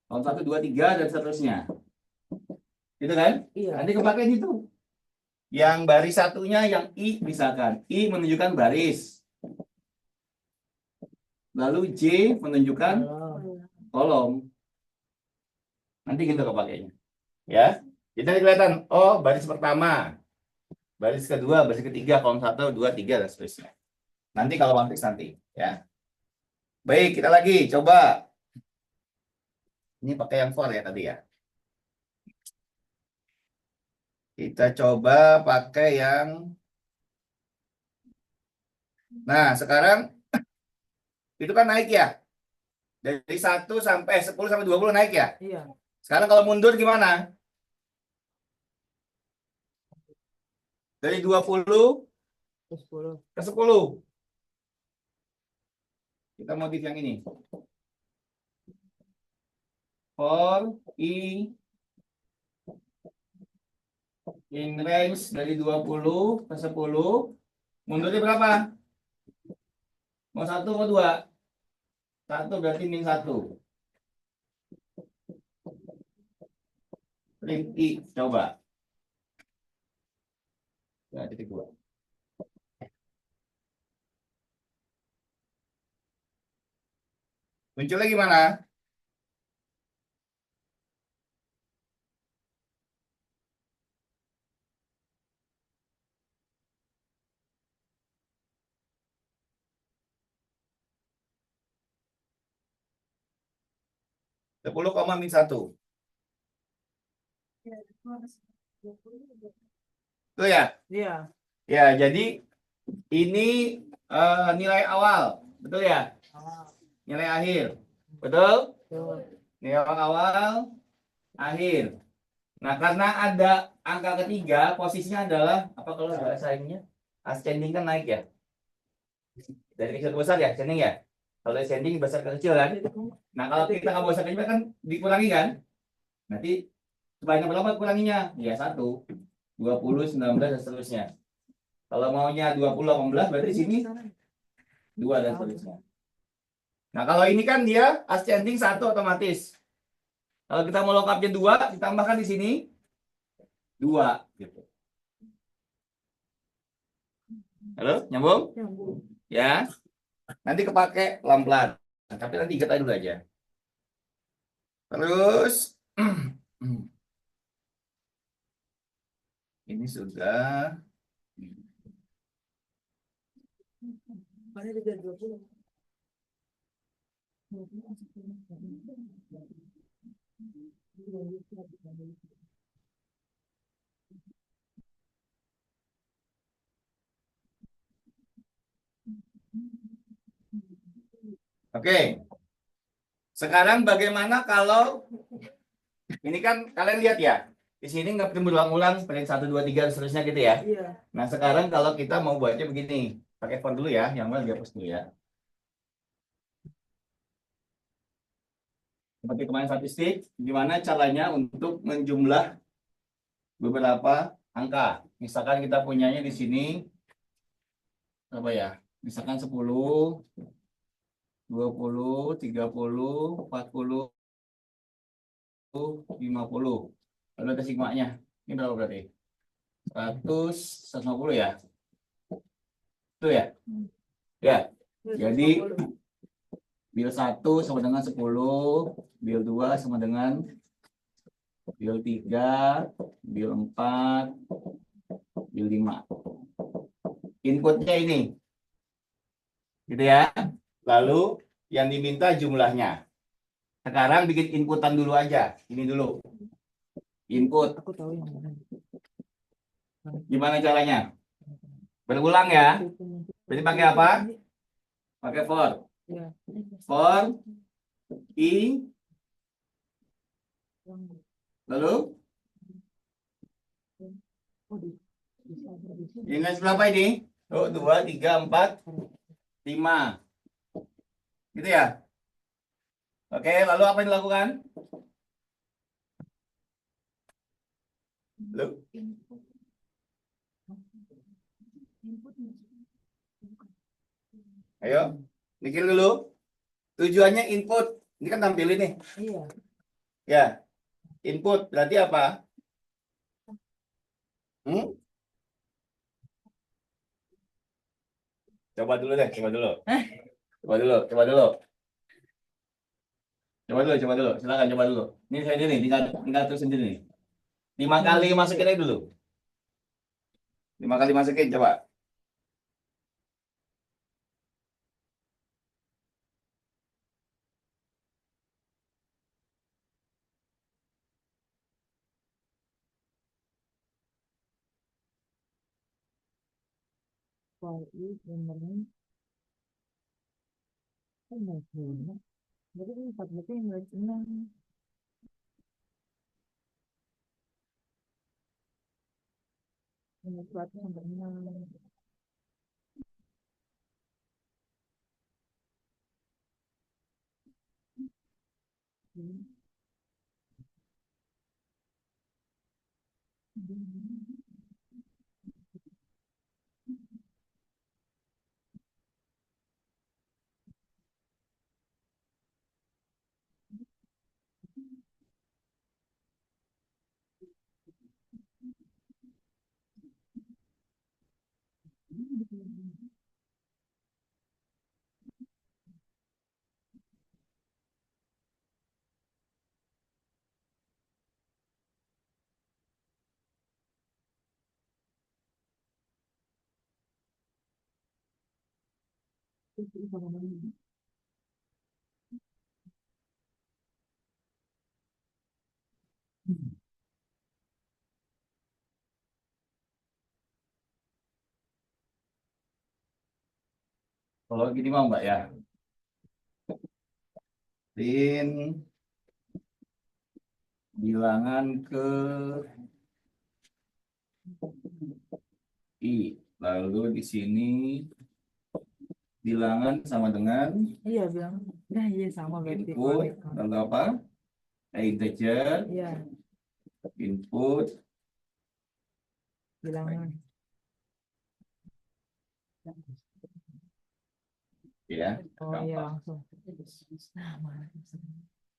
kolom 1, 2, 3, dan seterusnya. Gitu kan? Iya. Nanti kepake gitu. Yang baris satunya yang I misalkan. I menunjukkan baris. Lalu J menunjukkan Kalau kolom. Nanti gitu kepakainya. Ya. Jadi nanti kelihatan, oh baris pertama. Baris kedua, baris ketiga, kolom 1, 2, 3, dan seterusnya. Nanti kalau matriks nanti. Ya. Baik, kita lagi. Coba. Ini pakai yang for ya tadi ya. Kita coba pakai yang. Nah, sekarang itu kan naik ya. Dari 1 sampai 10 sampai 20 naik ya. iya. Sekarang kalau mundur gimana? Dari 20 Ke 10. ke 10. Kita modif yang ini. For I in range dari 20 ke 10. Mundurnya berapa? Mau 1 mau 2? 1 berarti min 1. Print I, coba. Ya, titik 2. Munculnya gimana? Sepuluh koma min 1. Itu ya? Iya. Ya, jadi ini nilai awal. Betul ya? Ah, Nilai akhir. Betul? betul. Nilai awal, akhir. Nah, karena ada angka ketiga, posisinya adalah, apa kalau bahasa ininya? Ascending kan naik ya? Dari kecil ke besar ya, ascending ya? Kalau descending besar ke kecil kan. Nah kalau kita nggak mau besar ke kecil kan dikurangi kan. Nanti sebanyak berapa kuranginya? Ya 1, 20, 19 dan seterusnya. Kalau maunya 20, 18 berarti di sini 2 dan seterusnya. Nah kalau ini kan dia ascending 1 otomatis. Kalau kita mau lengkapnya 2, ditambahkan di sini 2 gitu. Halo, nyambung? Nyambung. Ya. Nanti kepake pelan-pelan. Nah, tapi nanti ikat aja dulu aja. Terus ini sudah. Mana juga 20. Oke. Sekarang bagaimana kalau ini kan kalian lihat ya. Di sini nggak perlu berulang-ulang seperti 1, 2, 3 dan seterusnya gitu ya. Iya. Nah, sekarang kalau kita mau buatnya begini, pakai font dulu ya, yang mana dihapus dulu ya. Seperti kemarin statistik, gimana caranya untuk menjumlah beberapa angka. Misalkan kita punyanya di sini apa ya? Misalkan 10, 20, 30, 40, 50. Lalu ada sigmanya. Ini berapa berarti? 100, 150 ya? Itu ya? Ya. Jadi bil 1 sama dengan 10, bil 2 sama dengan bil 3, bil 4, bil 5. Inputnya ini. Gitu ya. Lalu yang diminta jumlahnya. Sekarang bikin inputan dulu aja. Ini dulu. Input. Aku tahu yang mana. Gimana caranya? Berulang ya. Jadi pakai apa? Pakai for. Iya. For I. Lalu Oh, bisa. ini berapa ini? Oh, 2, 3, 4, 5. Gitu ya. Oke, lalu apa yang dilakukan? Lalu? Ayo, mikir dulu. Tujuannya input. Ini kan tampilin nih. Iya. Ya, input berarti apa? Hmm? Coba dulu deh, coba dulu. Coba dulu, coba dulu. Coba dulu. Silakan coba dulu. Ini saya ini tinggal terus sendiri nih. 5 kali masukin aja dulu. 5 kali masukin coba. Kalau ini beneran kan nggak bener. Jadi kan 4 berarti nggak senang. Ini suatu yang benar. Itu sama mana? Kalau gini mau Mbak ya. Din bilangan ke I. Lalu di sini bilangan sama dengan Iya bilang. Nah iya sama berarti. input, lalu apa? Integer, Iya input, bilangan. ya. Oh iya Gampang. langsung. Nah, mana?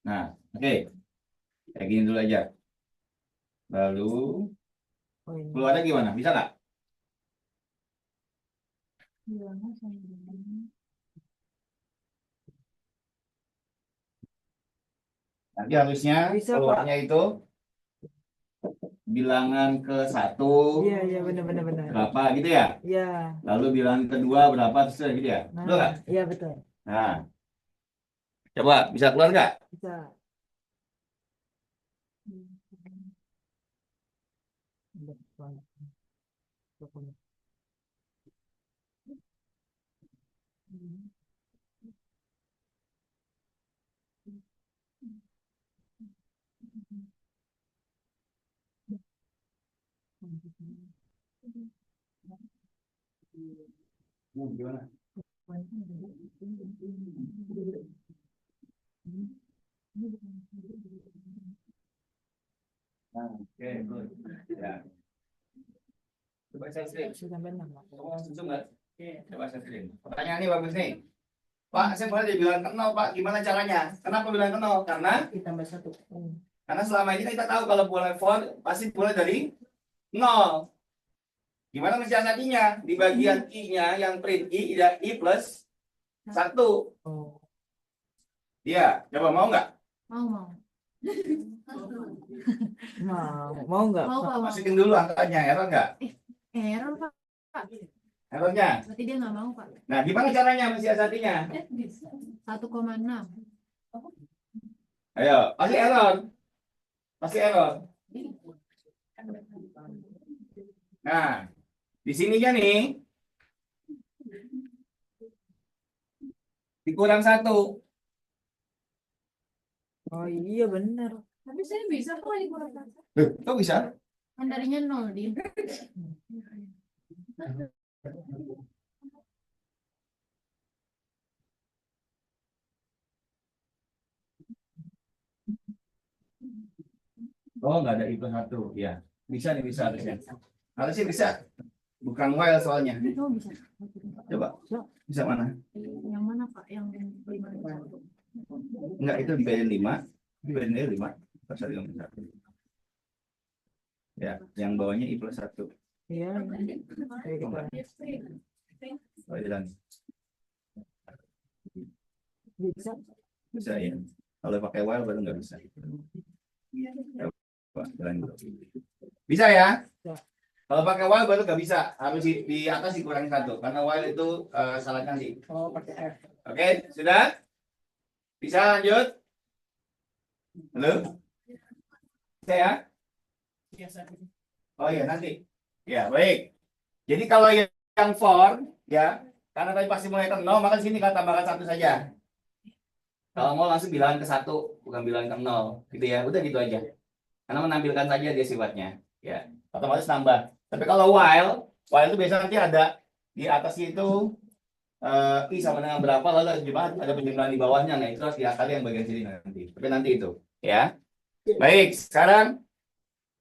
Nah, oke. Kayak gini dulu aja. Lalu Oh ini. keluarnya gimana? Bisa nggak? Bilangan sama bilangan. Nanti harusnya Bisa, Pak. keluarnya itu bilangan ke 1 Iya iya benar-benar benar. berapa gitu ya? Iya. Lalu bilangan kedua berapa terus gitu ya? Betul Nah nggak? iya betul. Nah, coba bisa keluar nggak? Bisa. Gimana? Nah, oke, good. Ya. Coba saya screen. Sudah benar. Kamu langsung zoom nggak? Coba saya screen. Pertanyaan ini bagus nih. Pak, saya boleh dibilang ke 0, Pak. Gimana caranya? Kenapa bilang ke 0? Ditambah 1. Karena selama ini kita tahu kalau mulai for pasti mulai dari 0. Gimana mensiasatinya? Di bagian I-nya yang print I, tidak I plus 1. Oh. Iya, coba mau nggak? Mau. Mau nggak? Mau, Pak? Pak, mau. Masukin dulu angkanya, error nggak? Error, Pak. Errornya. Berarti dia nggak mau, Pak. Nah, gimana caranya mensiasatinya? 1,6. Ayo, pasti error. Pasti error. Nah, di sininya nih dikurang 1. Oh iya benar. Tapi saya bisa kok dikurang satu. Kok bisa? Kan darinya 0, Din. Oh, nggak ada I plus 1. Ya, bisa nih, bisa harusnya. Harusnya bisa. Bukan while soalnya. Oh, bisa. Coba. Bisa mana? Yang mana, Pak? Yang 5. Enggak, itu dibayarin 5. Dibayarin 5. Pasal 51. Ya, yang bawahnya I plus 1. Iya. Ayo kita. Oh, jalan. Bisa. Bisa ya. Kalau pakai while baru nggak bisa. Coba, jalan dulu. Bisa ya? Bisa. Kalau pakai while baru nggak bisa. Harus di atas dikurangi 1. Karena while itu salah kasih. Oh pakai F. Oke, sudah? Bisa lanjut? Halo? Bisa ya? Oh iya, nanti. Ya, baik. Jadi kalau yang for, ya, karena tadi pasti mulai ke 0, maka di sini kita tambahkan 1 saja. Kalau mau langsung bilangan ke 1, bukan bilangan ke 0. Gitu ya, udah gitu aja. Karena menampilkan saja dia sifatnya. Ya, otomatis tambah. Tapi kalau while itu biasanya nanti ada di atasnya itu I sama dengan berapa, lalu ada penjumlahan di bawahnya. Nah, itu harus diakali yang bagian sini nanti. Tapi nanti itu, ya. Baik, sekarang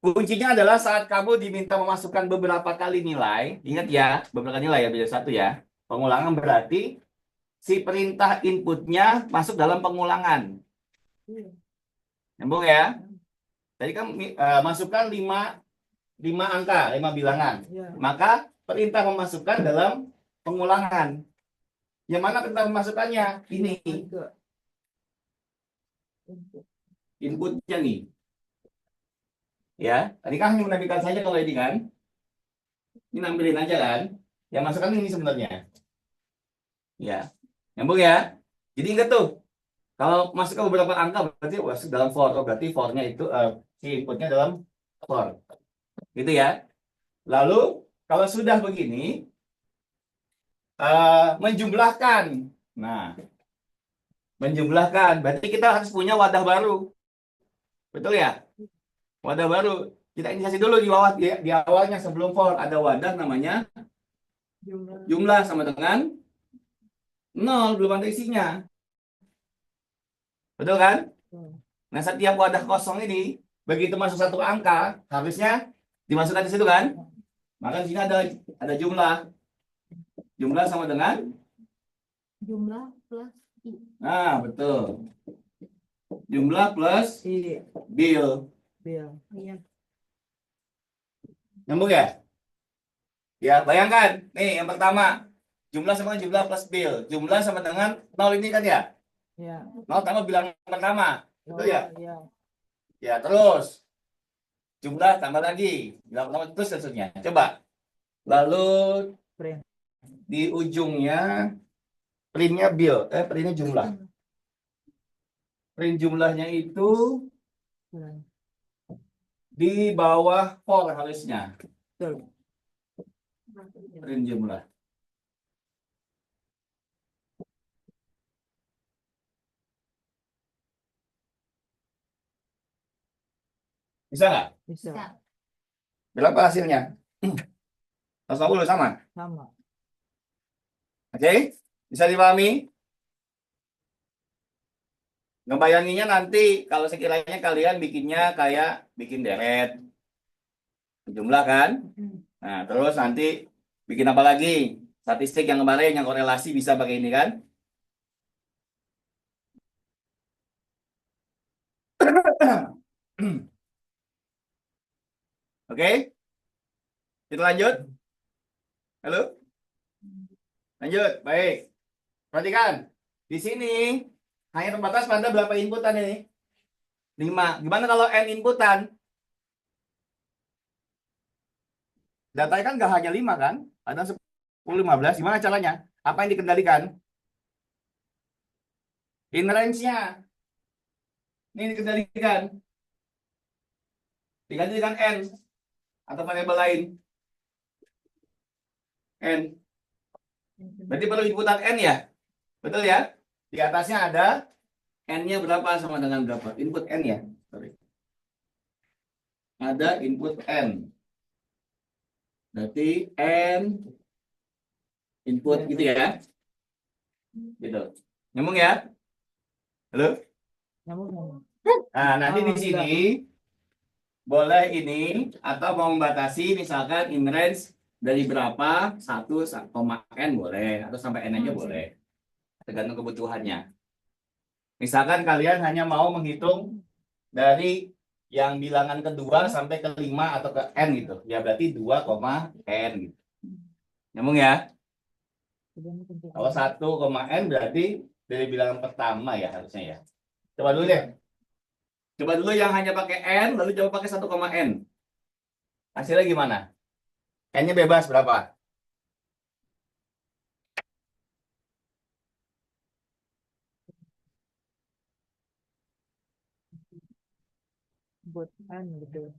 kuncinya adalah saat kamu diminta memasukkan beberapa kali nilai. Ingat ya, beberapa nilai ya, beda 1 ya. Pengulangan berarti si perintah inputnya masuk dalam pengulangan. Nyambung ya? Tadi kan masukkan 5 angka, 5 bilangan. Iya. Maka perintah memasukkan dalam pengulangan. Yang mana perintah memasukkannya? Ini. Inputnya nih. Ya, tadi kan hanya menampilkan saja kalau ini kan. Ini nampilin aja kan. Yang masukkan ini sebenarnya. Ya. Nyambung ya? Jadi ingat tuh. Kalau masuk ke beberapa angka berarti masuk dalam for. Oh, berarti for-nya itu si inputnya dalam for. Gitu ya. Lalu kalau sudah begini menjumlahkan. Nah, menjumlahkan berarti kita harus punya wadah baru. Betul ya? Wadah baru. Kita inisiasi dulu di bawah di awalnya sebelum for ada wadah namanya jumlah sama dengan Nol, belum ada isinya. Betul kan? Tuh. Nah, setiap wadah kosong ini, begitu masuk satu angka, harusnya dimasukkan di situ kan? Maka di sini ada jumlah. Jumlah sama dengan? Jumlah plus I. Nah, betul. Jumlah plus I, bill. Bill. Iya. Nyambung ya? Ya, bayangkan. Nih, yang pertama. Jumlah sama dengan jumlah plus bill. Jumlah sama dengan nol ini kan ya? Ya. Nol tambah bilang pertama. Betul ya? Oh, ya. Ya, terus. Jumlah tambah lagi. Bilang pertama terus seterusnya. Coba. Lalu Print. di ujungnya printnya bill. Printnya jumlah. Print jumlahnya itu Print. di bawah for harusnya. Betul. Print jumlah. Bisa nggak? Bisa. Bisa. Berapa hasilnya? 150 sama. Sama. Oke? Bisa dipahami? Ngebayanginnya nanti kalau sekiranya kalian bikinnya kayak bikin deret. Jumlah kan? Nah, terus nanti bikin apa lagi? Statistik yang kemarin yang korelasi bisa pakai ini kan? Oke? Kita lanjut. Halo? Lanjut. Baik. Perhatikan. Di sini hanya terbatas pada berapa inputan ini? 5. Gimana kalau n inputan? Datanya kan nggak hanya 5 kan? Ada 10, 15. Gimana caranya? Apa yang dikendalikan? In range-nya. Ini dikendalikan. Diganti dengan n. Atau variabel lain. N. Berarti perlu inputan n ya? Betul ya? Di atasnya ada n-nya berapa sama dengan berapa? Input n ya? Sorry. Ada input n. Berarti n input gitu ya? Gitu. Nyambung ya? Halo? Nyambung, nyambung. Nah, nanti di Oh, sini boleh ini atau mau membatasi misalkan in range dari berapa 1, n boleh atau sampai n aja boleh. Tergantung kebutuhannya. Misalkan kalian hanya mau menghitung dari yang bilangan kedua sampai ke 5 atau ke n gitu. Ya berarti 2, n gitu. Nyambung ya? Kalau 1, n berarti dari bilangan pertama ya harusnya ya. Coba dulu deh. Coba dulu yang hanya pakai n lalu coba pakai 1, n. Hasilnya gimana? N-nya bebas berapa? Buat N gitu.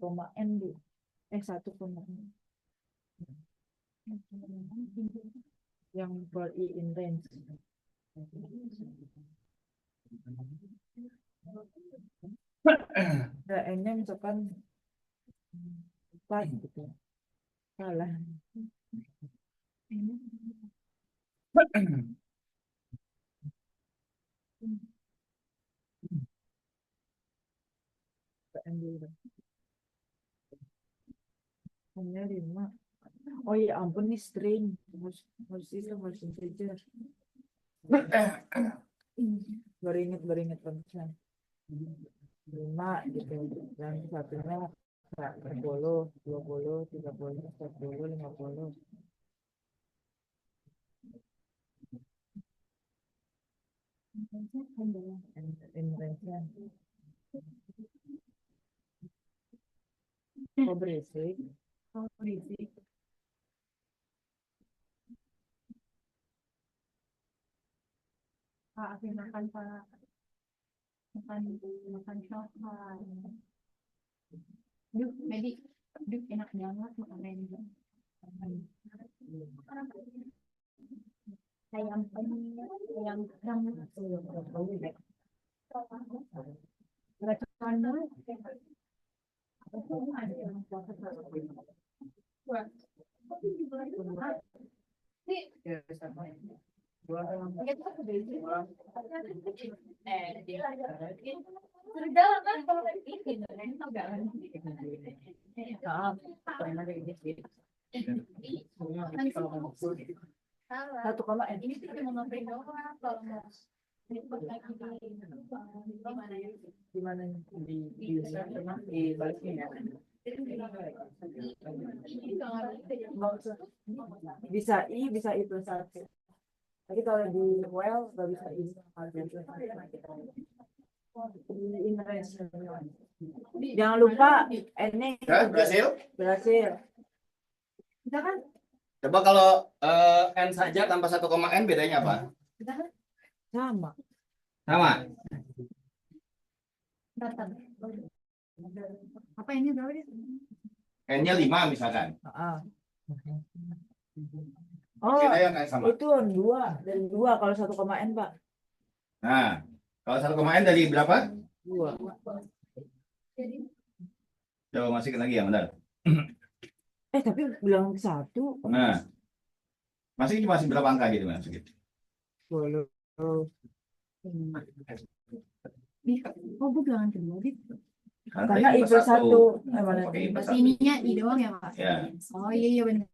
Koma N di. 1, N. Yang for I in range. Nah, N-nya misalkan 4 gitu. Salah. N dulu. N-nya 5. Oh ya ampun nih string. Harus integer. Baru inget pesan. 5 gitu. Dan satunya 10, 20, 30, 40, 50. In range-nya. Kok berisik? Oh, berisik. Pak, aku makan Pak. Makan coklat. Duh, Medi. Duh, enak banget makan Medi. Ayam penyet, ayam kerang. Racuan banget. Satu koma N. Ini tuh cuma ngeprint doang kalau mau report lagi di mana ya? Di mana di baliknya ya? Bisa I plus 1. Tapi kalau di well nggak bisa I di international. Jangan lupa N-nya Ya, berhasil? berhasil. Kita kan Coba kalau N saja tanpa 1,N bedanya apa? Sama. Sama. datang. Apa ini berapa dia? N-nya 5 misalkan. Ah. Oh, Beda yang kayak sama. itu 2 dari 2 kalau 1,N Pak. Nah, kalau 1,N dari berapa? 2. Coba masukin lagi ya, bentar. Tapi bilang 1. Nah, masukin cuma berapa angka gitu masukin? 10. Oh, gue bilangan kedua dit. Karena I plus 1. Pakai I plus Berarti 1. ininya I doang ya Pak? Ya. Oh iya benar.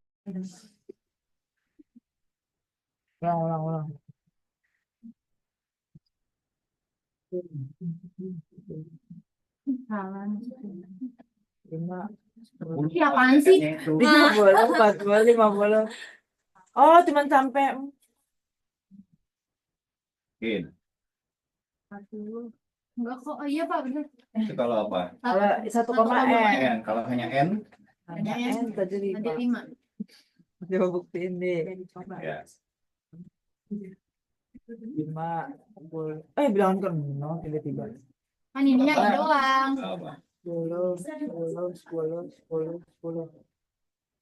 Ulang. Salah. 5. Ini apaan sih? 30, 40, 50. Oh, cuman sampai Mungkin. Enggak kok. Oh iya Pak, benar. Itu kalau apa? kalau 1,N. N. Kalau hanya N, Hanya N tadi Nanti 5. 5. Coba buktiin deh. Coba. ya. 5, 10. Bilangan ke 0 tiba-tiba. Kan ininya I doang. Apa? 10, 10.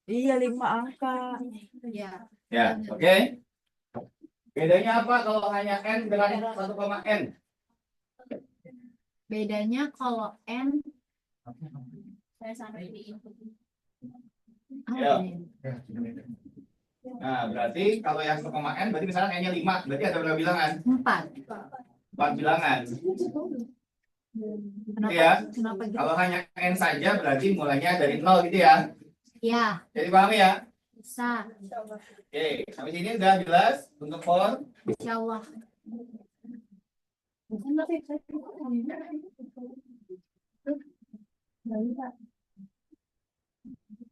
Iya 5 angka. Ya. Ya, oke. Bedanya apa kalau hanya N dengan 1,N? Bedanya kalau N saya sampai di input. Ya. Nah, berarti kalau yang 1,N berarti misalnya N-nya 5, berarti ada berapa bilangan? 4. 4 bilangan. Kenapa? Iya. Kenapa gitu? Kalau hanya N saja berarti mulainya dari 0 gitu ya. Ya, Jadi paham ya? bisa. Oke, sampai sini udah jelas untuk for. Insya Allah.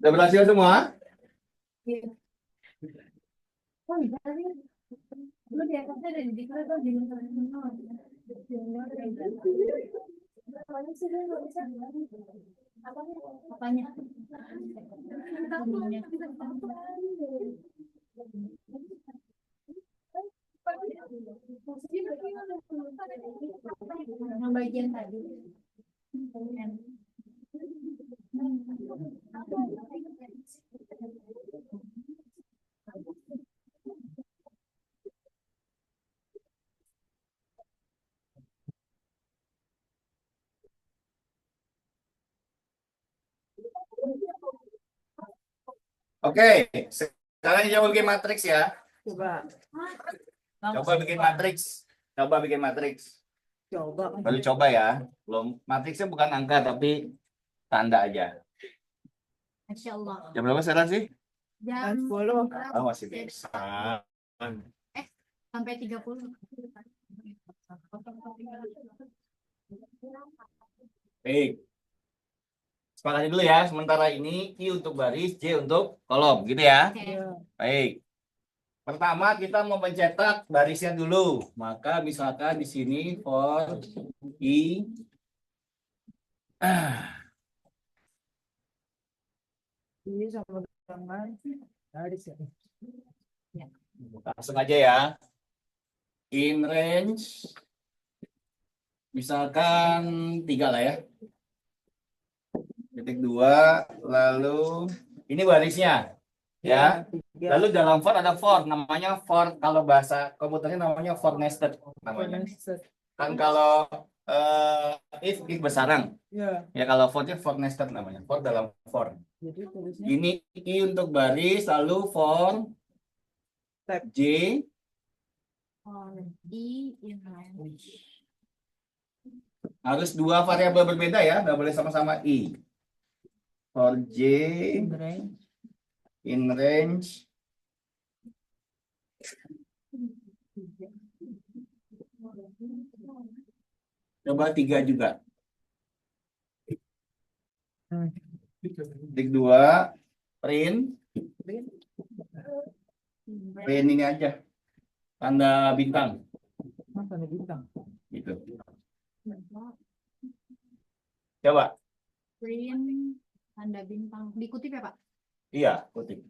Udah berhasil semua? Apanya? Yang bagian tadi. Oke, sekarang coba bikin matriks ya. Coba. Coba bikin matriks. Coba bikin matriks. Coba. Baru coba ya. Belum, matriksnya bukan angka tapi tanda aja. Insya Allah. Jam berapa sekarang sih? Jam 10. Oh, masih bisa. sampai 30. Baik. Sepakati dulu ya. Sementara ini I untuk baris, J untuk kolom, gitu ya. Oke. Baik. Pertama kita mau mencetak barisnya dulu. Maka misalkan di sini for I ini sama dengan di sini. Langsung aja ya. In range misalkan 3 lah ya. Titik 2, lalu ini barisnya ya. Tiga. Lalu dalam for ada for, namanya for, kalau bahasa komputernya namanya for nested namanya. Kan kalau if bersarang. Ya, Ya kalau for-nya for nested namanya. For dalam for. jadi tulisnya Ini I untuk baris, lalu for Tab. J Oh, I in range. harus 2 variabel berbeda ya, nggak boleh sama-sama I. For J range. in range coba 3 juga. Titik 2 print ini aja tanda bintang Mana ada bintang? gitu. Coba. Print tanda bintang. Dikutip ya, Pak? Iya, kutip.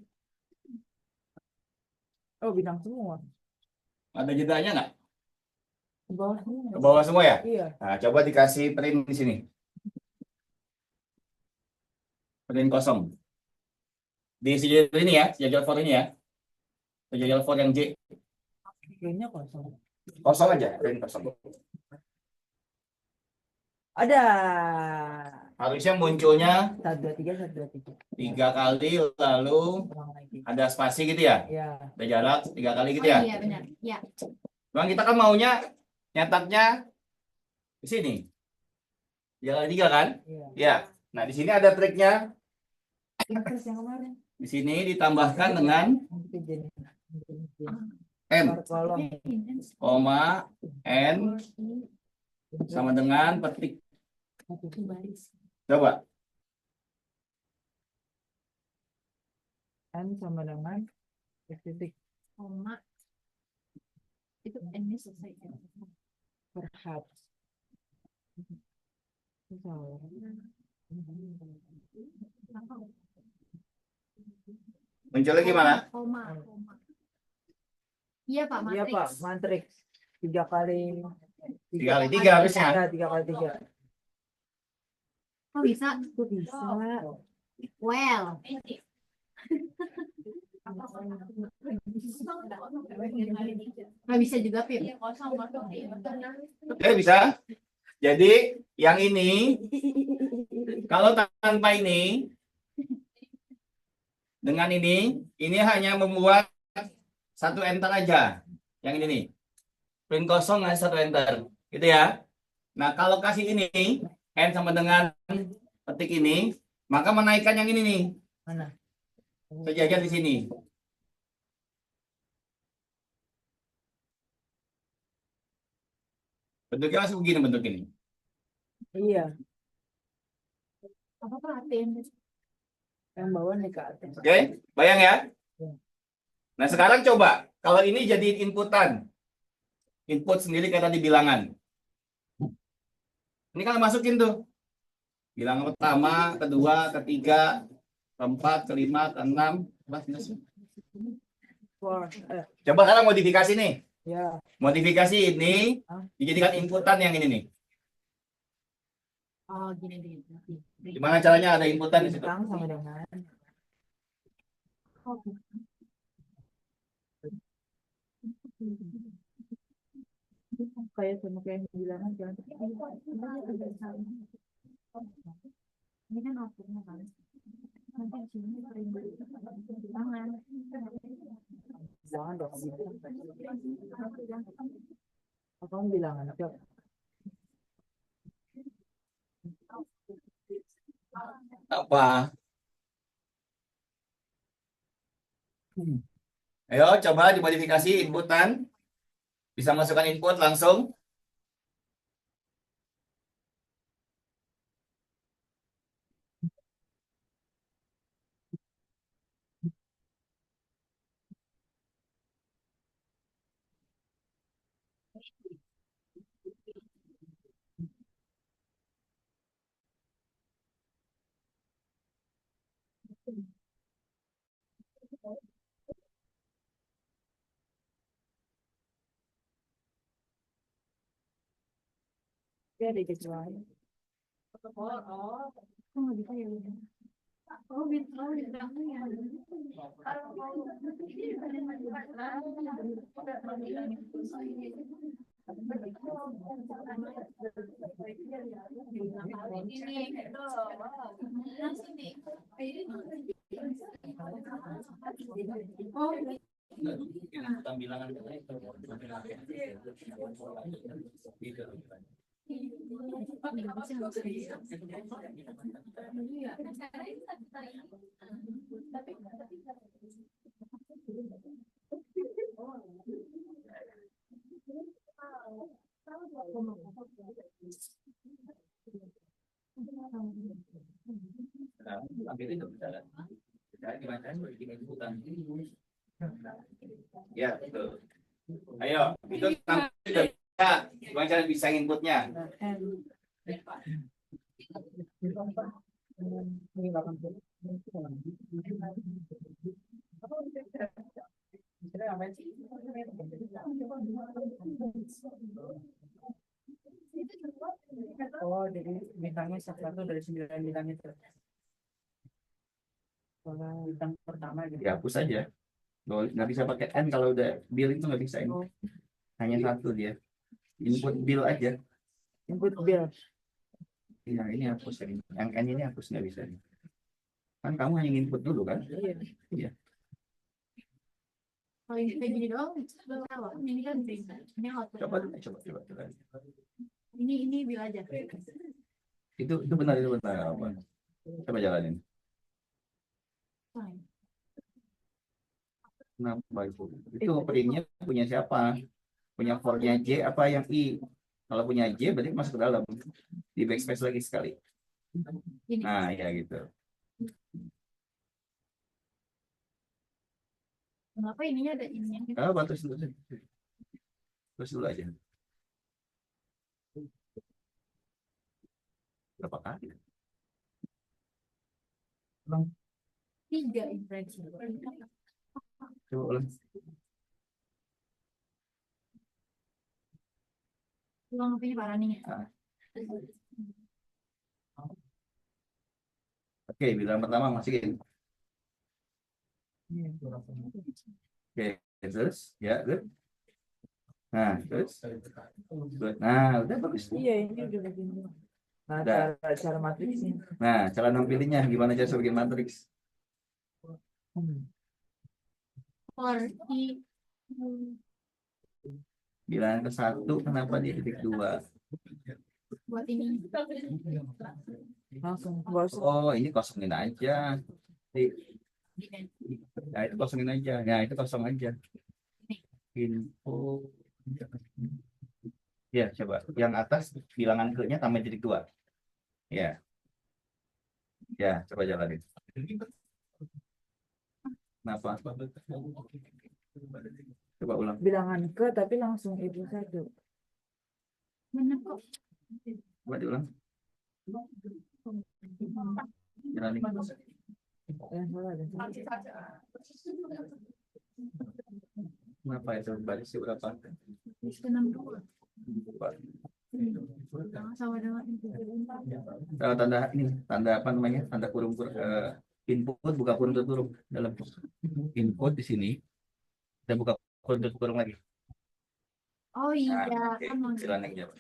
Oh, bintang semua. Ada jedanya nggak? Ke bawah semua. Ke bawah semua ya? Iya. Nah, coba dikasih print di sini. Print kosong. Di sejajar ini ya, sejajar for ini ya. Sejajar for yang J. Kayaknya kosong. Kosong aja, print kosong. Ada. Harusnya munculnya 1, 2, 3, 1, 2, 3. 3 kali, lalu Ulang lagi. ada spasi gitu ya. Ya. Ada jarak 3 kali gitu Oh ya. iya, benar. Ya. Bang, kita kan maunya nyataknya di sini. Jalan 3 kan? Iya. Ya. Nah, di sini ada triknya. Inverse yang kemarin. Di sini ditambahkan dengan N, Kolom. koma, N sama dengan petik. Coba. N sama dengan titik. Koma. Itu N-nya selesai. Perhaps. Salah. Munculnya gimana? Koma. Iya, Pak, Iya, matriks. Pak, matriks. 3 kali. 3 kali 3 harusnya. Ya, 3 kali 3. Oh, bisa? Itu bisa. Well. Nggak bisa juga, Pip. Oke, bisa. Jadi, yang ini, kalau tanpa ini, dengan ini hanya membuat 1 enter aja. Yang ini nih. Print kosong hanya 1 enter. Gitu ya. Nah, kalau kasih ini, N sama dengan petik ini, maka menaikkan yang ini nih. Mana? Sejajar di sini. Bentuknya masih begini bentuk ini. Iya, Apa perhatiin? yang bawah nih ke atas. Oke, bayang ya. Nah, sekarang coba. Kalau ini jadi inputan. Input sendiri kayak tadi bilangan. Ini kan masukin tuh. Bilangan pertama, kedua, ketiga, keempat, kelima, keenam. Coba sekarang modifikasi nih. Ya, Modifikasi ini dijadikan inputan yang ini nih. Oh, gini. Gimana caranya ada inputan di situ? bintang sama dengan kayak sama kayak yang bilangan kan. Ini kan outputnya kan. Nanti di sini sering tangan. Jangan dong bintang. Apa kamu bilangan? Coba. Apa? Ayo coba dimodifikasi inputan. Bisa masukkan input langsung. Ya ada kecuali. Oh, nggak bisa ya udah. Oh, bintangnya. Oh, Kita bilangan gitu. Ambil itu bisa. Dibacain bikin ikutan. Ya, betul. Ayo, itu sudah bisa. Gimana cara bisa inputnya? Oh, jadi bintangnya satu dari 9 bintang itu. Kalau bintang pertama gitu. Dihapus aja. Nggak bisa pakai N kalau udah bill itu nggak bisa ini. Hanya satu dia. Input bill aja. Input bill. Iya, ini hapus ini. Yang N ini hapus nggak bisa. Kan kamu hanya input dulu kan? Iya. kalau ini kayak gini doang, belum tahu. Ini kan bisa. Ini output. Coba. Ini bil aja. Itu benar apa? Coba jalanin. Kenapa itu? Itu printnya punya siapa? Punya for-nya J apa yang I? Kalau punya J berarti masuk ke dalam. Di backspace lagi sekali. Ini. Nah, ya gitu. Kenapa ininya ada ininya? Kalau terus dulu aja. Berapa kali? 3 impresi. Coba ulang. Ulang apa ini parah nih? Oke, bilang pertama masukin. Oke, terus ya, good. Nah, terus. Good. Nah, udah bagus. Iya, ini udah begini. Nah, Udah. cara matriksnya. Nah, cara nampilinnya gimana cara bikin matriks? For I. Bilangan ke 1 kenapa di titik 2? Buat ini. Langsung gosok. Oh, ini kosongin aja. Nah, itu kosongin aja. Nah, itu kosong aja. Info. Ya, coba. Yang atas bilangan ke-nya tambah titik 2. Ya. Ya, coba jalanin. Kenapa? Coba ulang. Bilangan ke tapi langsung itu satu. Bener kok. Coba diulang. Jalanin. Salah ada. Kenapa itu barisnya berapa? Ini 62. Sama dengan Tanda ini, tanda apa namanya? Tanda kurung input buka kurung tertutup dalam input di sini. Dan buka kurung tertutup lagi. Oh iya, Nah, oke. kan mau Silakan yang jawab.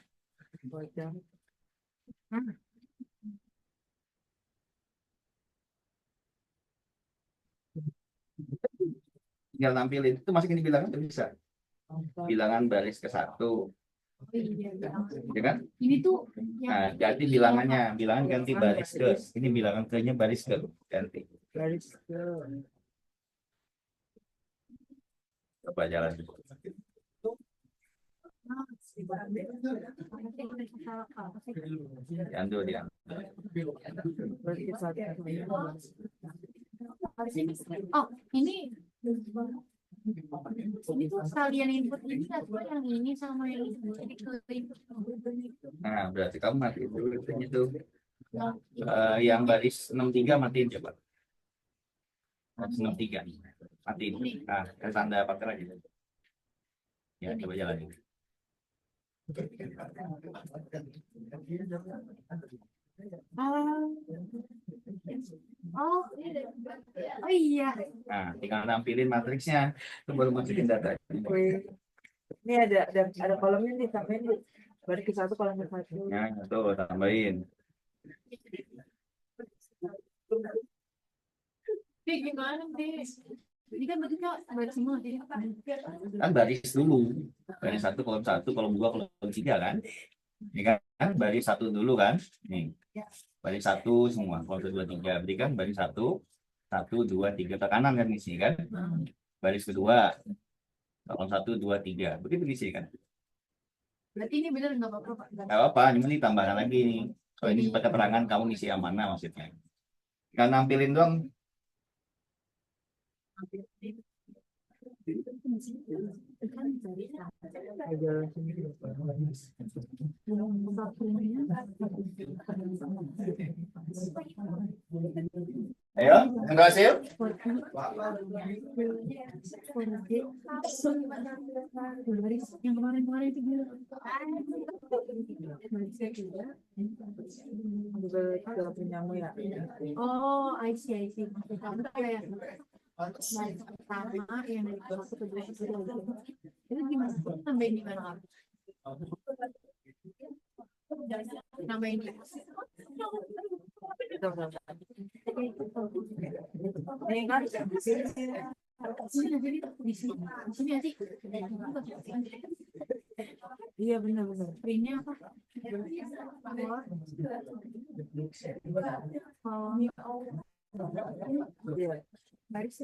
Bocor. Tinggal nampilin itu masukin di bilangan tuh bisa. Bilangan baris ke 1, Oh iya, ya kan? ini tuh Nah, ganti bilangannya, bilangan ganti baris ke. Ini bilangan ke-nya baris ke ganti. Garis ke. Coba jalan. Diambil dia. Berarti satu. Oh, ini tuh sekalian input ini atau yang ini sama yang ini. Jadi ke input. Nah, berarti kamu mati dulu itu. Yang baris 63 matiin coba. Baris 63 matiin. Nah, tanda pakai aja. Ya, coba jalanin. Ah, Oh, oh iya. Nah, tinggal nampilin matriksnya. Itu baru masukin data. wih. Ini ada kolomnya nih, tambahin nih. Baris ke satu, kolom ke satu. Ya, tuh tambahin. Gimana sih? Ini kan bentuknya baris semua jadi Kan baris dulu. Baris satu, kolom dua, kolom tiga kan. Ini kan baris satu dulu kan. Nih. Baris satu semua, kolom dua, tiga. Berarti kan baris satu, dua, tiga ke kanan kan di sini kan. Baris kedua, kolom satu, dua, tiga. Begitu di sini kan. berarti ini benar nggak apa-apa Pak? Gak apa-apa, cuma ini tambahan lagi nih. So ini sebagai keterangan kamu ngisi yang mana maksudnya. Kan nampilin dong. Aja langsung. Ayo, yang berhasil. Yang kemarin-kemarin itu Juga ke penyamu ya. oh, I see. Maksud kamu kayak slide pertama yang dari satu ke dua ke tiga gitu. Itu gimana? Nambahin di mana kamu? Nambahin di Ini kan sini jadi di sini. Di sini aja. iya benar. Printnya apa? Iya. Baris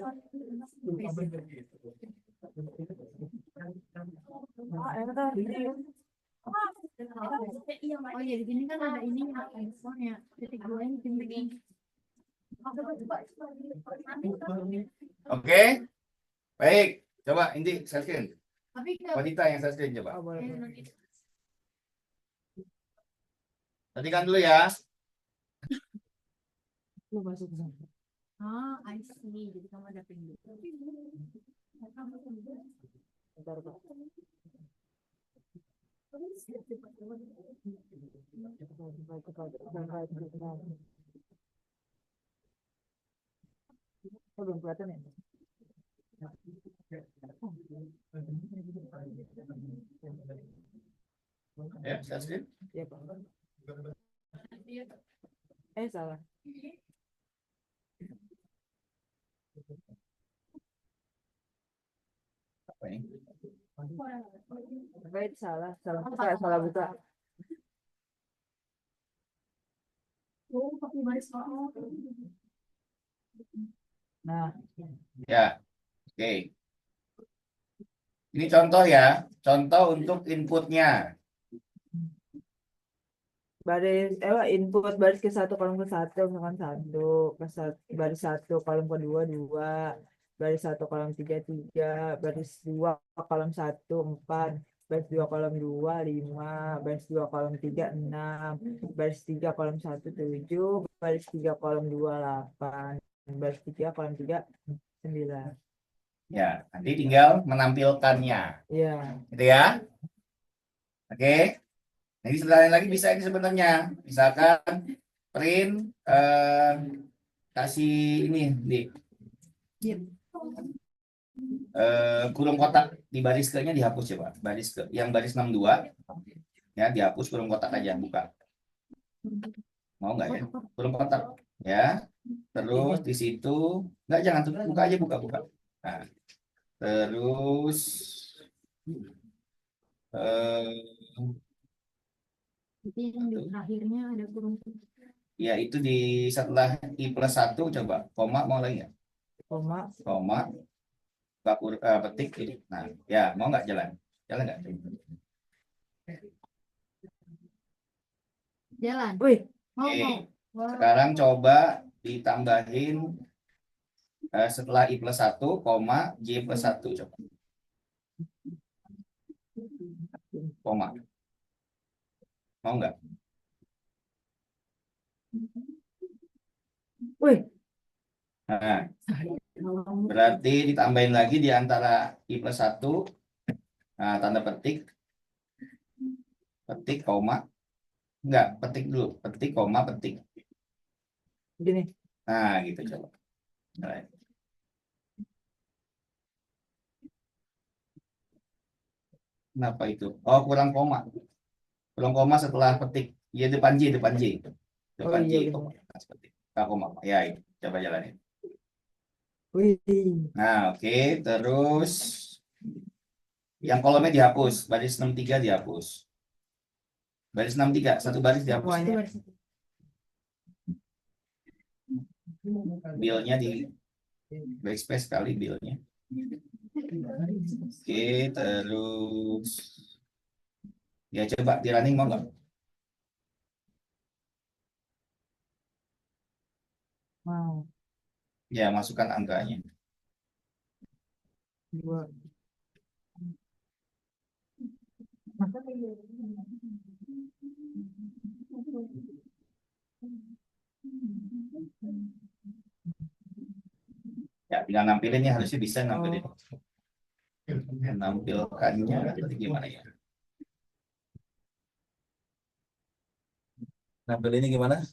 oh ya di sini kan ada ini handphone ya titik dua ini tinggi. Oke. Baik. Coba Indi share screen. Tapi Wanita yang share screen coba. Oh, boleh. Perhatikan dulu ya. Lu masuk ke sana. I see. Jadi kamu ada print dulu. Bentar, Pak. Oh, belum kelihatan ya? Ya, share screen. Iya, Pak. Salah. Apa ini? Baik, salah buka. Nah, Ya. Oke. Ini contoh ya. Contoh untuk inputnya. input baris ke satu kolom ke satu misalkan satu baris satu kolom kedua dua baris satu kolom tiga tiga baris dua kolom satu empat baris dua kolom dua lima baris dua kolom tiga enam baris tiga kolom satu tujuh baris tiga kolom dua delapan baris tiga kolom tiga 9. Ya, nanti tinggal menampilkannya. Iya. Gitu ya. Oke. Jadi sebenarnya lagi bisa ini sebenarnya. Misalkan print kasih ini di kurung kotak di baris ke-nya dihapus ya Pak. Baris ke yang baris 62 ya dihapus kurung kotak aja buka. Mau nggak ya? Kurung kotak ya. Terus di situ nggak jangan tutup buka aja buka. Nah, terus Jadi yang di akhirnya ada kurung. ya itu di setelah I+1 coba koma mau lagi nggak? Koma petik ini. Nah ya mau nggak jalan nggak? Jalan. Wih. Oke. Sekarang coba ditambahin setelah I+1 koma J+1 coba koma mau nggak? Wih. Nah, berarti ditambahin lagi di antara I+1 nah, tanda petik petik, koma. Enggak, petik dulu. Petik, koma, petik. Gini. Nah, gitu coba. Nah, kenapa itu? Oh, kurang koma. Kurang koma setelah petik. Ya, depan J, depan J. Oh Depan J, iya koma. benar. Nah, seperti itu. Nah, koma. Ya, itu. Coba jalanin. Wih. Nah, oke. Terus yang kolomnya dihapus. Baris 63 dihapus. Baris 63, satu baris dihapus. Semuanya. Bill-nya di backspace kali bill-nya. Oke, terus ya coba di running mau nggak? Mau. Ya, masukkan angkanya. Dua. Ya, tinggal nampilinnya harusnya bisa nampilin. Menampilkannya nanti gimana ya? Nampilinnya gimana?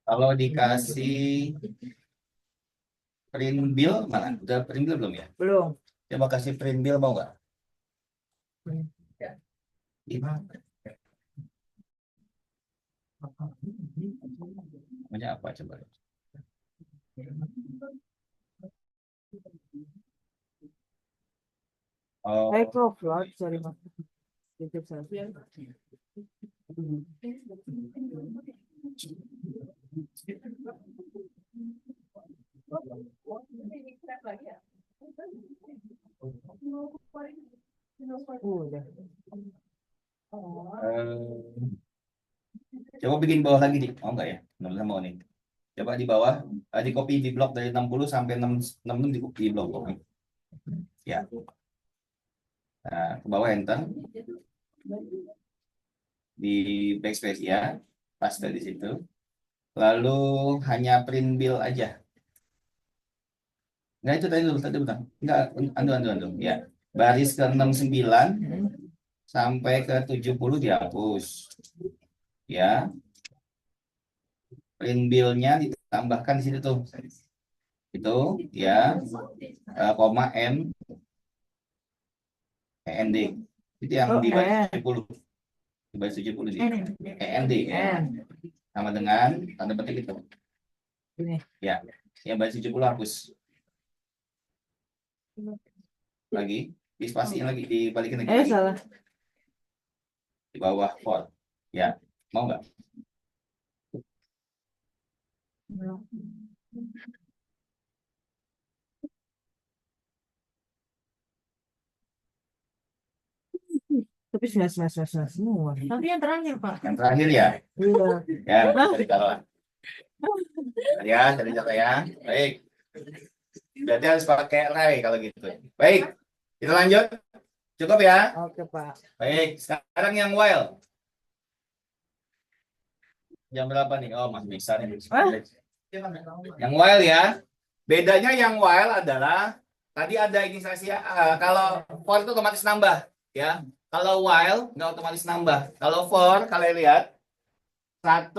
Kalau dikasih print bill mana? Udah print bill belum ya? Belum. Coba kasih print bill mau nggak? Ya. Namanya apa coba? Oh, Ecofloat, sorry mas. Titip saya. Udah. Coba bikin bawah lagi nih, mau nggak ya? Benar mau nih. Coba di bawah, di copy di blok dari 60 sampai 66 di copy di blok. Ya. Nah, ke bawah enter. Di backspace ya, paste di situ. Lalu hanya print bill aja. Enggak itu tadi bentar. Enggak, andu. Ya. Baris ke 69 sampai ke 70 dihapus. Ya. Print bill-nya ditambahkan di situ tuh. Itu ya, koma N END. Itu yang Oh, di baris 70. Di baris 70 di END ya. Sama dengan tanda petik itu. Ini. Ya, yang baris 70 hapus. Lagi, dispasiin lagi, dibalikin lagi. Salah. Di bawah for. Ya, mau nggak? Tapi semua. Tapi yang terakhir Pak. Yang terakhir ya. Iya. Ya, dari kalah. Ya, dari contoh ya. Baik. Berarti harus pakai array kalau gitu. Baik, kita lanjut. Cukup ya. Oke Pak. Baik, sekarang yang while. Jam berapa nih? Oh, masih bisa nih. Yang while ya. Bedanya yang while adalah tadi ada inisiasi kalau for itu otomatis nambah ya. Kalau while nggak otomatis nambah. Kalau for kalian lihat 1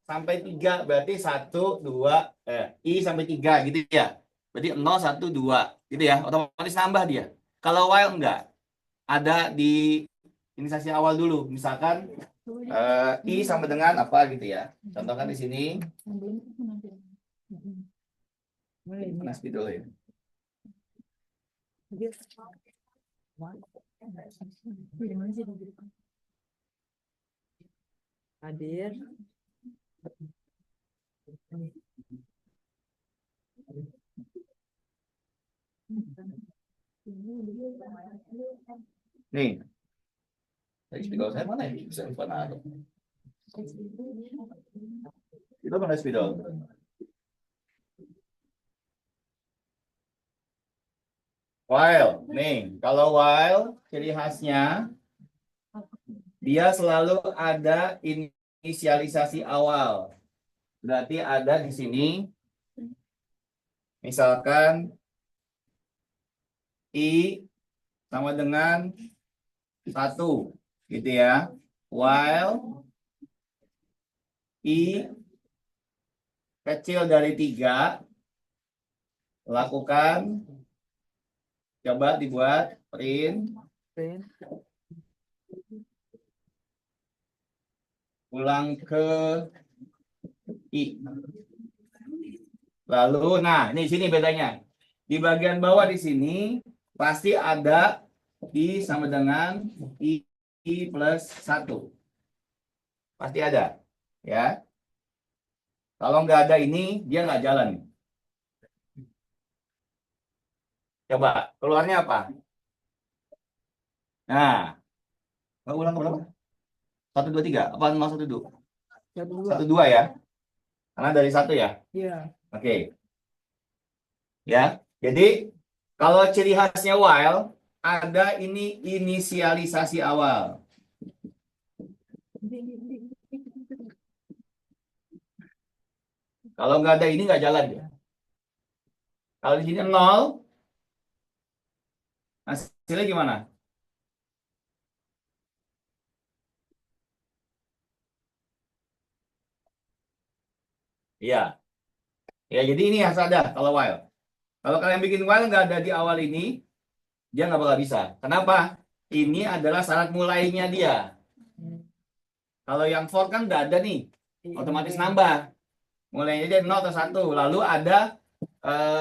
sampai 3 berarti 1 2 I sampai 3 gitu ya. Berarti 0 1 2 gitu ya. Otomatis nambah dia. Kalau while enggak. Ada di inisiasi awal dulu. Misalkan I sama dengan apa gitu ya. Contohkan di sini. Mana spidol ya? Hadir. Nih. Tadi spidol saya mana ya? Bisa lupa naruh. Itu mana spidol? While, nih, kalau while ciri khasnya dia selalu ada inisialisasi awal. Berarti ada di sini, misalkan I sama dengan 1, gitu ya. While I kecil dari 3, lakukan, coba dibuat, print, Print. ulang ke I. Lalu, nah, ini sini bedanya. Di bagian bawah di sini pasti ada I sama dengan I plus 1. Pasti ada. Ya. Kalau nggak ada ini, dia nggak jalan. Coba, keluarnya apa? Nah, ulang ke berapa? 1, 2, 3. Apa 0, 1, 2? 1, 2. 1, 2 ya. Karena dari 1 ya. Iya. Oke. Ya. Jadi, kalau ciri khasnya while, ada ini inisialisasi awal. Kalau nggak ada ini nggak jalan ya. Kalau di sini 0, hasilnya gimana? Iya. Ya, jadi ini harus ada kalau while. Kalau kalian bikin while nggak ada di awal ini, dia nggak bakal bisa. Kenapa? Ini adalah syarat mulainya dia. Kalau yang for kan nggak ada nih, otomatis nambah. Mulainya dia 0 atau 1. Lalu ada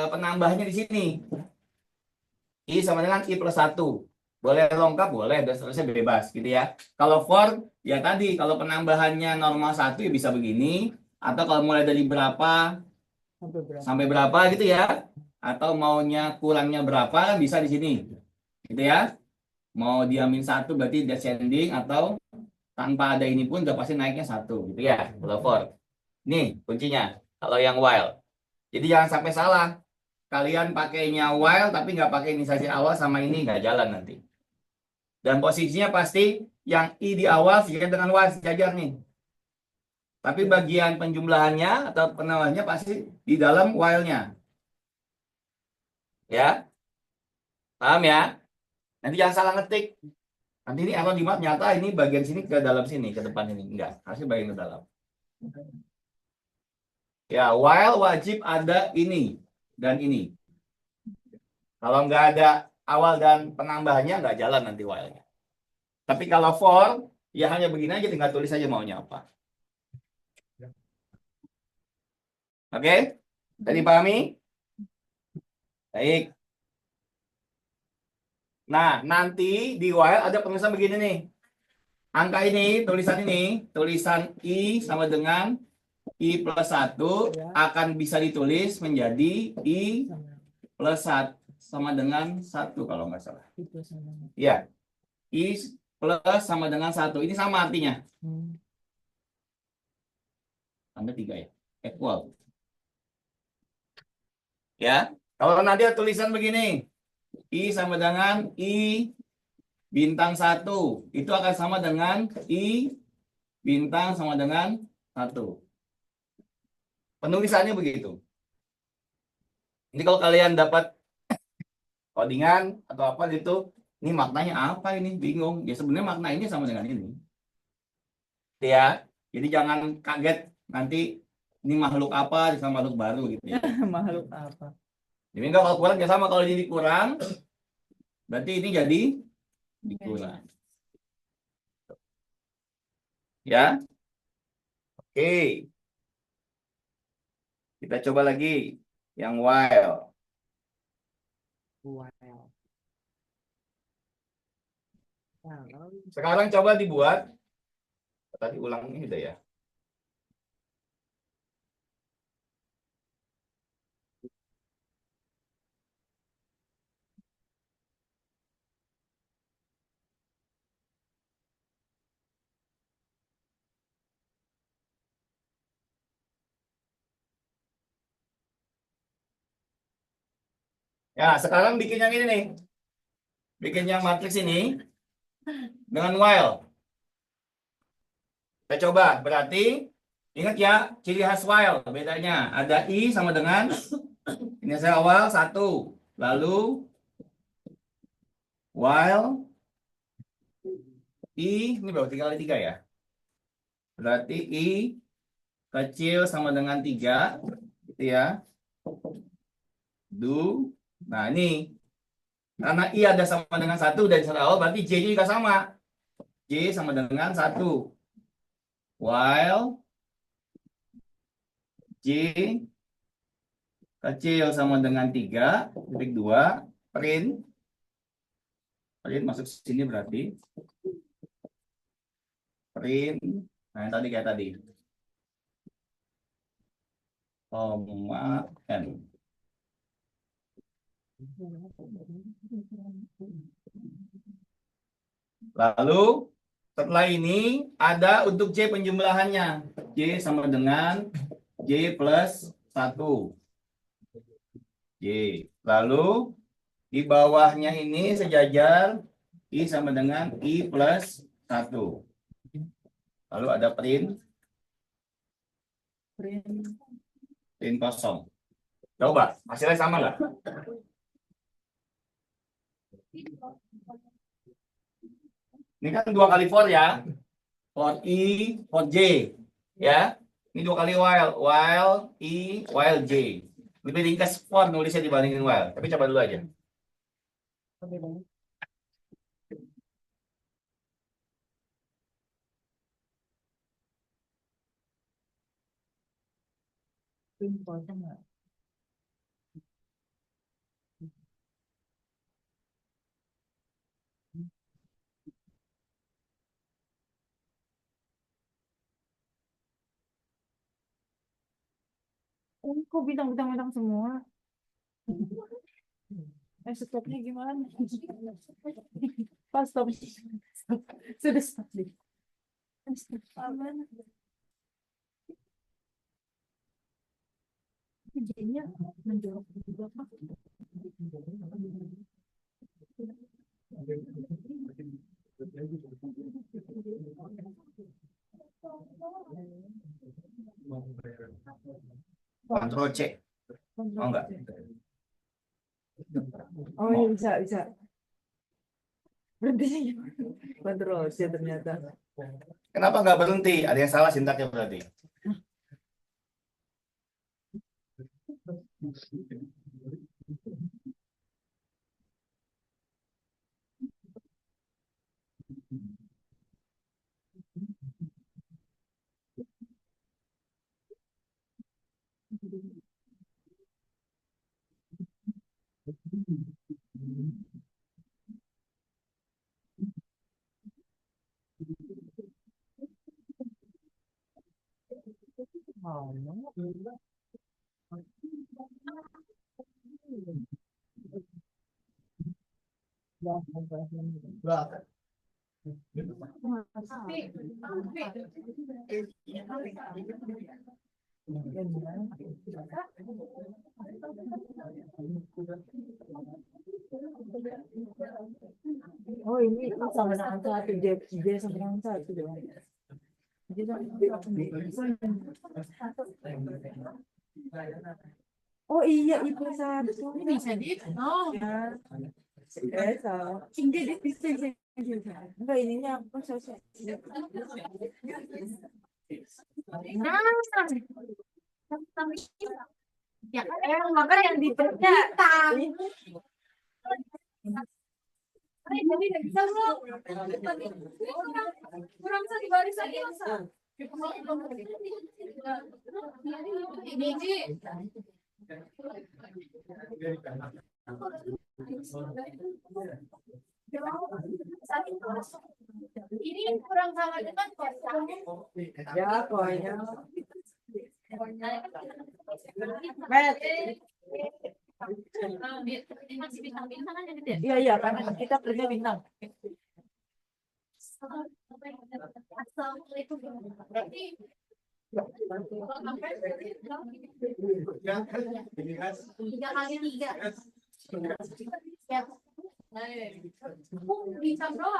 penambahnya di sini. I sama dengan I plus 1. Boleh lengkap, boleh, dan seterusnya bebas gitu ya. Kalau for, ya tadi, kalau penambahannya normal 1 ya bisa begini. Atau kalau mulai dari berapa Sampai berapa? sampai berapa gitu ya. Atau maunya kurangnya berapa bisa di sini. Gitu ya. Mau diamin 1 berarti descending, atau tanpa ada ini pun udah pasti naiknya 1 gitu ya. Kalau for. Nih kuncinya. Kalau yang while. Jadi jangan sampai salah. Kalian pakainya while tapi nggak pakai inisialisasi awal, sama ini nggak jalan nanti. Dan posisinya pasti yang I di awal sejajar dengan while, sejajar nih. Tapi bagian penjumlahannya atau penambahannya pasti di dalam while-nya. Ya, paham ya? Nanti jangan salah ngetik. Nanti ini error di map nyata ini bagian sini ke dalam sini, ke depan ini. Enggak, harusnya bagian ke dalam. Ya, while wajib ada ini dan ini. Kalau nggak ada awal dan penambahannya, nggak jalan nanti while-nya. Tapi kalau for, ya hanya begini aja, tinggal tulis aja maunya apa. Oke? Tadi pahami? Baik. Nah, nanti di while ada penulisan begini nih. Angka ini, tulisan I sama dengan I plus 1 Ya. akan bisa ditulis menjadi I plus 1 sama dengan 1 kalau nggak salah. Itu sama. Ya, I plus sama dengan 1. Ini sama artinya. Tambah 3 ya. Equal. Ya, kalau nanti ada tulisan begini. I sama dengan I bintang 1. Itu akan sama dengan I bintang sama dengan 1. Penulisannya begitu. Jadi kalau kalian dapat codingan atau apa gitu, ini maknanya apa ini? Bingung. Ya sebenarnya makna ini sama dengan ini. Ya, jadi jangan kaget nanti ini makhluk apa sama makhluk baru gitu ya. Makhluk apa? Jadi enggak, kalau kurang ya sama, kalau ini kurang berarti ini jadi dikurang. Ya. Oke. Kita coba lagi yang while. Wow. Kalau Sekarang coba dibuat. Tadi ulang ini udah ya. Ya, sekarang bikin yang ini nih. Bikin yang matriks ini dengan while. Kita coba. Berarti ingat ya ciri khas while. Bedanya ada I sama dengan ini saya awal 1. Lalu while I ini berarti 3 kali 3 ya. Berarti I kecil sama dengan 3 gitu ya. Do. Nah, ini karena I ada sama dengan 1 dari awal berarti J juga sama. J sama dengan 1. While J kecil sama dengan 3,2 print masuk sini berarti print. Nah, yang tadi kayak tadi. Koma N. Lalu setelah ini ada untuk J penjumlahannya. J sama dengan J plus 1. J. Lalu di bawahnya ini sejajar I sama dengan I plus 1. Lalu ada print kosong. Coba, hasilnya sama nggak? Ini kan 2 kali for ya. For I, for J. Ya. Ini 2 kali while I, while J. Lebih ringkas for nulisnya dibandingin while. Tapi coba dulu aja. Kok bintang-bintang semua? Stopnya gimana? Pas stop. Sudah stop deh. Stop. Aman. Jadinya menjawab juga Pak. Ctrl C. Oh enggak. Oh iya bisa. Berhentinya gimana? Ctrl C ternyata. Kenapa nggak berhenti? Ada yang salah sintaknya berarti. Oh ini sama dengan 1 J sama dengan 1 dong. Oh iya itu 1. Ini bisa di oh Ya. Salah. Bisa. Enggak ininya apa saya. ya maka yang dibaca jadi bisa belum kurang satu baris lagi ini ini kurang sama dengan Ya pokoknya. Met. Iya karena kita kerja bintang. Tiga kali 3. Bisa bro.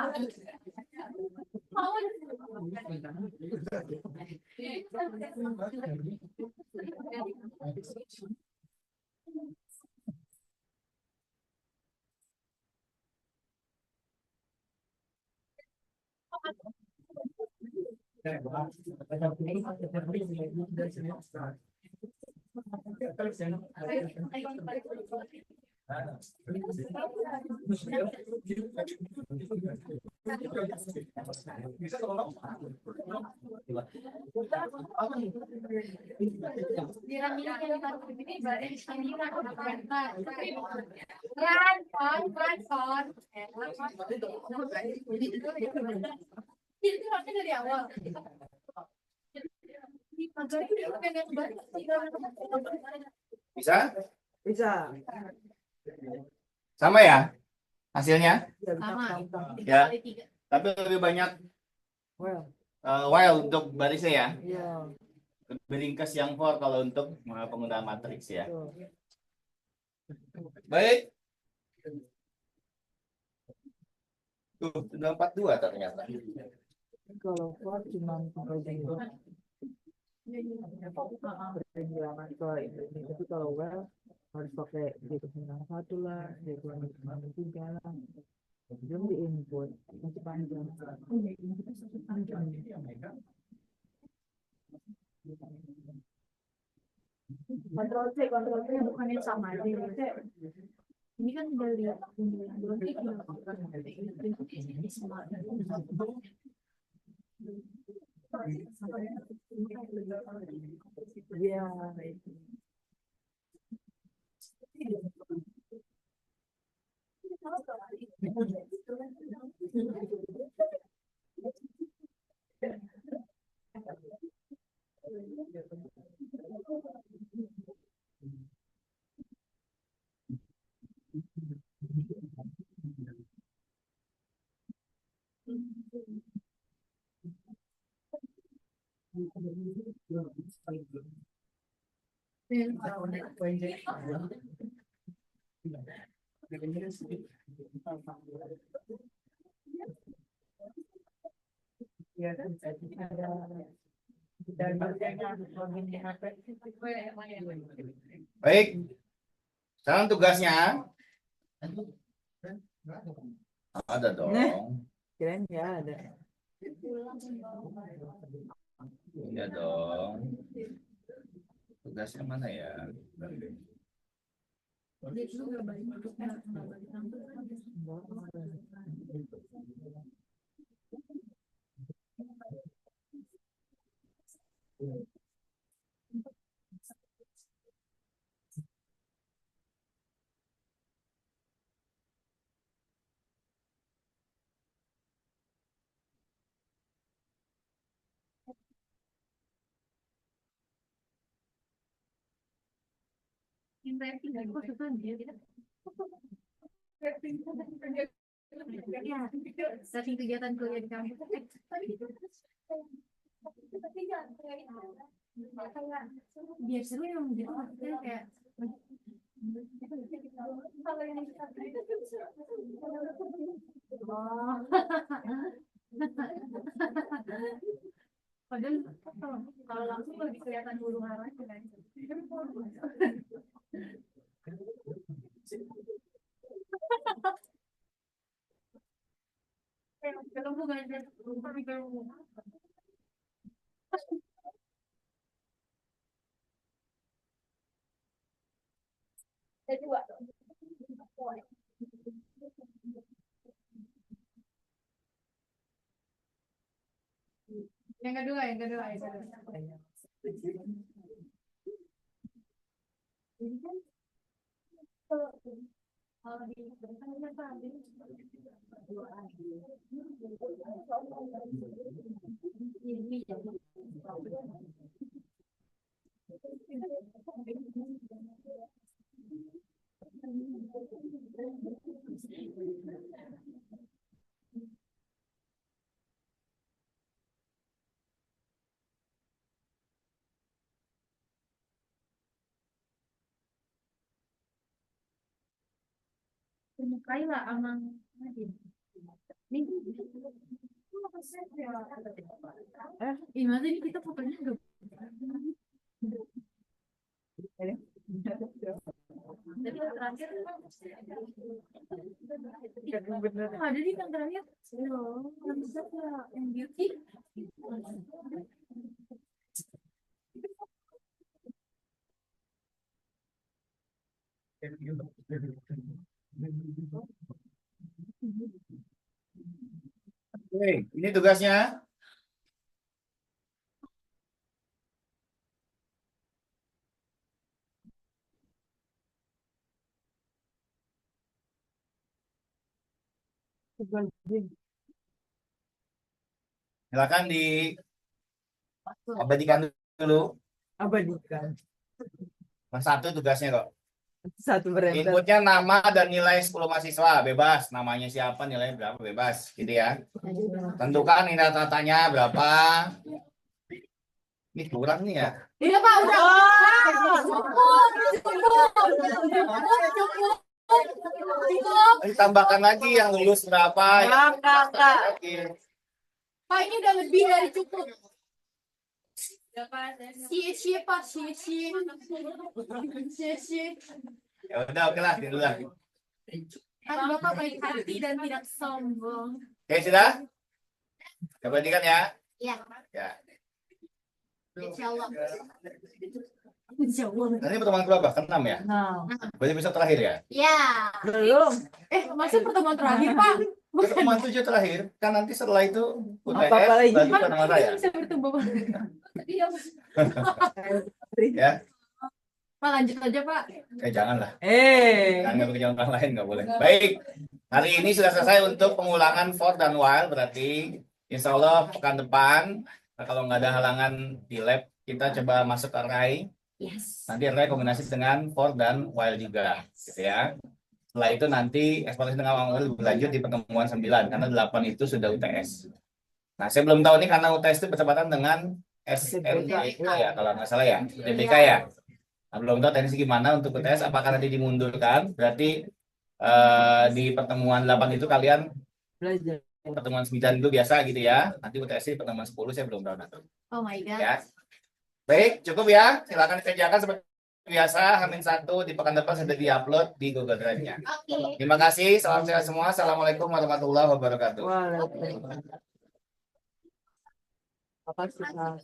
Bisa? Bisa. Sama ya hasilnya? Ya, bisa Sama. gampang. 3 Ya. kali 3. Tapi lebih banyak Well, while untuk barisnya ya. iya. Lebih ringkas yang for kalau untuk penggunaan matriks ya. Tuh. Baik. Tuh, sudah 42 ternyata. Kalau for cuma pakai jenggot perjalanan ke ini, tapi kalau well harus pakai gitu satu lah, gitu tiga lah. Belum di input masih panjang. Kontrol C bukannya sama aja. Ini kan udah lihat belum Iya. Baik. Sekarang tugasnya ada dong. Kirain ya ada. Iya dong. Tugasnya mana ya? Saking kegiatan kuliah di kampus. Biar seru yang gitu maksudnya kayak padahal kalau langsung lebih kelihatan huru hara kan. Kalau bukan yang kedua, yang kedua. Menyukai lah amang. Nih, Gimana ini kita fotonya enggak? Jadi yang terakhir ada di yang terakhir. Loh, yang bisa yang beauty. Oke, ini tugasnya. Silakan diabadikan dulu. Abadikan. Mas satu tugasnya kok. Satu berenter. Inputnya nama dan nilai 10 mahasiswa, bebas. Namanya siapa, nilainya berapa, bebas. Gitu ya. Tentukan nilai ratanya berapa. Ini kurang nih ya. Iya Pak, udah. Cukup. Ditambahkan lagi yang lulus berapa. Kakak. Oke. Pak, ini udah lebih dari cukup. Cie Pak, cie. Ya udah, oke lah, dulu lah. Kan Bapak baik hati dan tidak sombong. Oke, sudah? Abadikan ya. Iya. Ya. Insya Allah. Insya Allah. Nanti pertemuan berapa? Ke-6 ya? Nah, Berarti besok terakhir ya? Ya. belum. Masa pertemuan terakhir Pak? Pertemuan 7 terakhir. Kan nanti setelah itu UTS, Apa-apa lagi? baru sama saya. Bisa bertemu Pak. Ya. Pak lanjut aja Pak. Janganlah. Eh. Jangan kerjaan orang lain, nggak boleh. Baik. Hari ini sudah selesai untuk pengulangan for dan while. Berarti insya Allah pekan depan, kalau nggak ada halangan di lab, kita coba masuk array. Yes. Nanti array kombinasi dengan for dan while juga. Gitu ya. Setelah itu nanti eksplorasi dengan while berlanjut di pertemuan 9. Karena 8 itu sudah UTS. Nah, saya belum tahu nih karena UTS itu bertepatan dengan SNBK ya, kalau nggak salah ya. SNBK ya. Nah, belum tahu teknis gimana untuk UTS, apakah nanti dimundurkan. Berarti di pertemuan 8 itu kalian Belajar. pertemuan 9 itu biasa gitu ya. Nanti UTS di pertemuan 10 saya belum tahu nanti. Oh my God. Ya. Baik, cukup ya. Silakan dikerjakan seperti biasa. H-1 di pekan depan sudah diupload di Google Drive-nya. Oke. Terima kasih. Salam sehat semua. Assalamualaikum warahmatullahi wabarakatuh. Waalaikumsalam. Apa sih?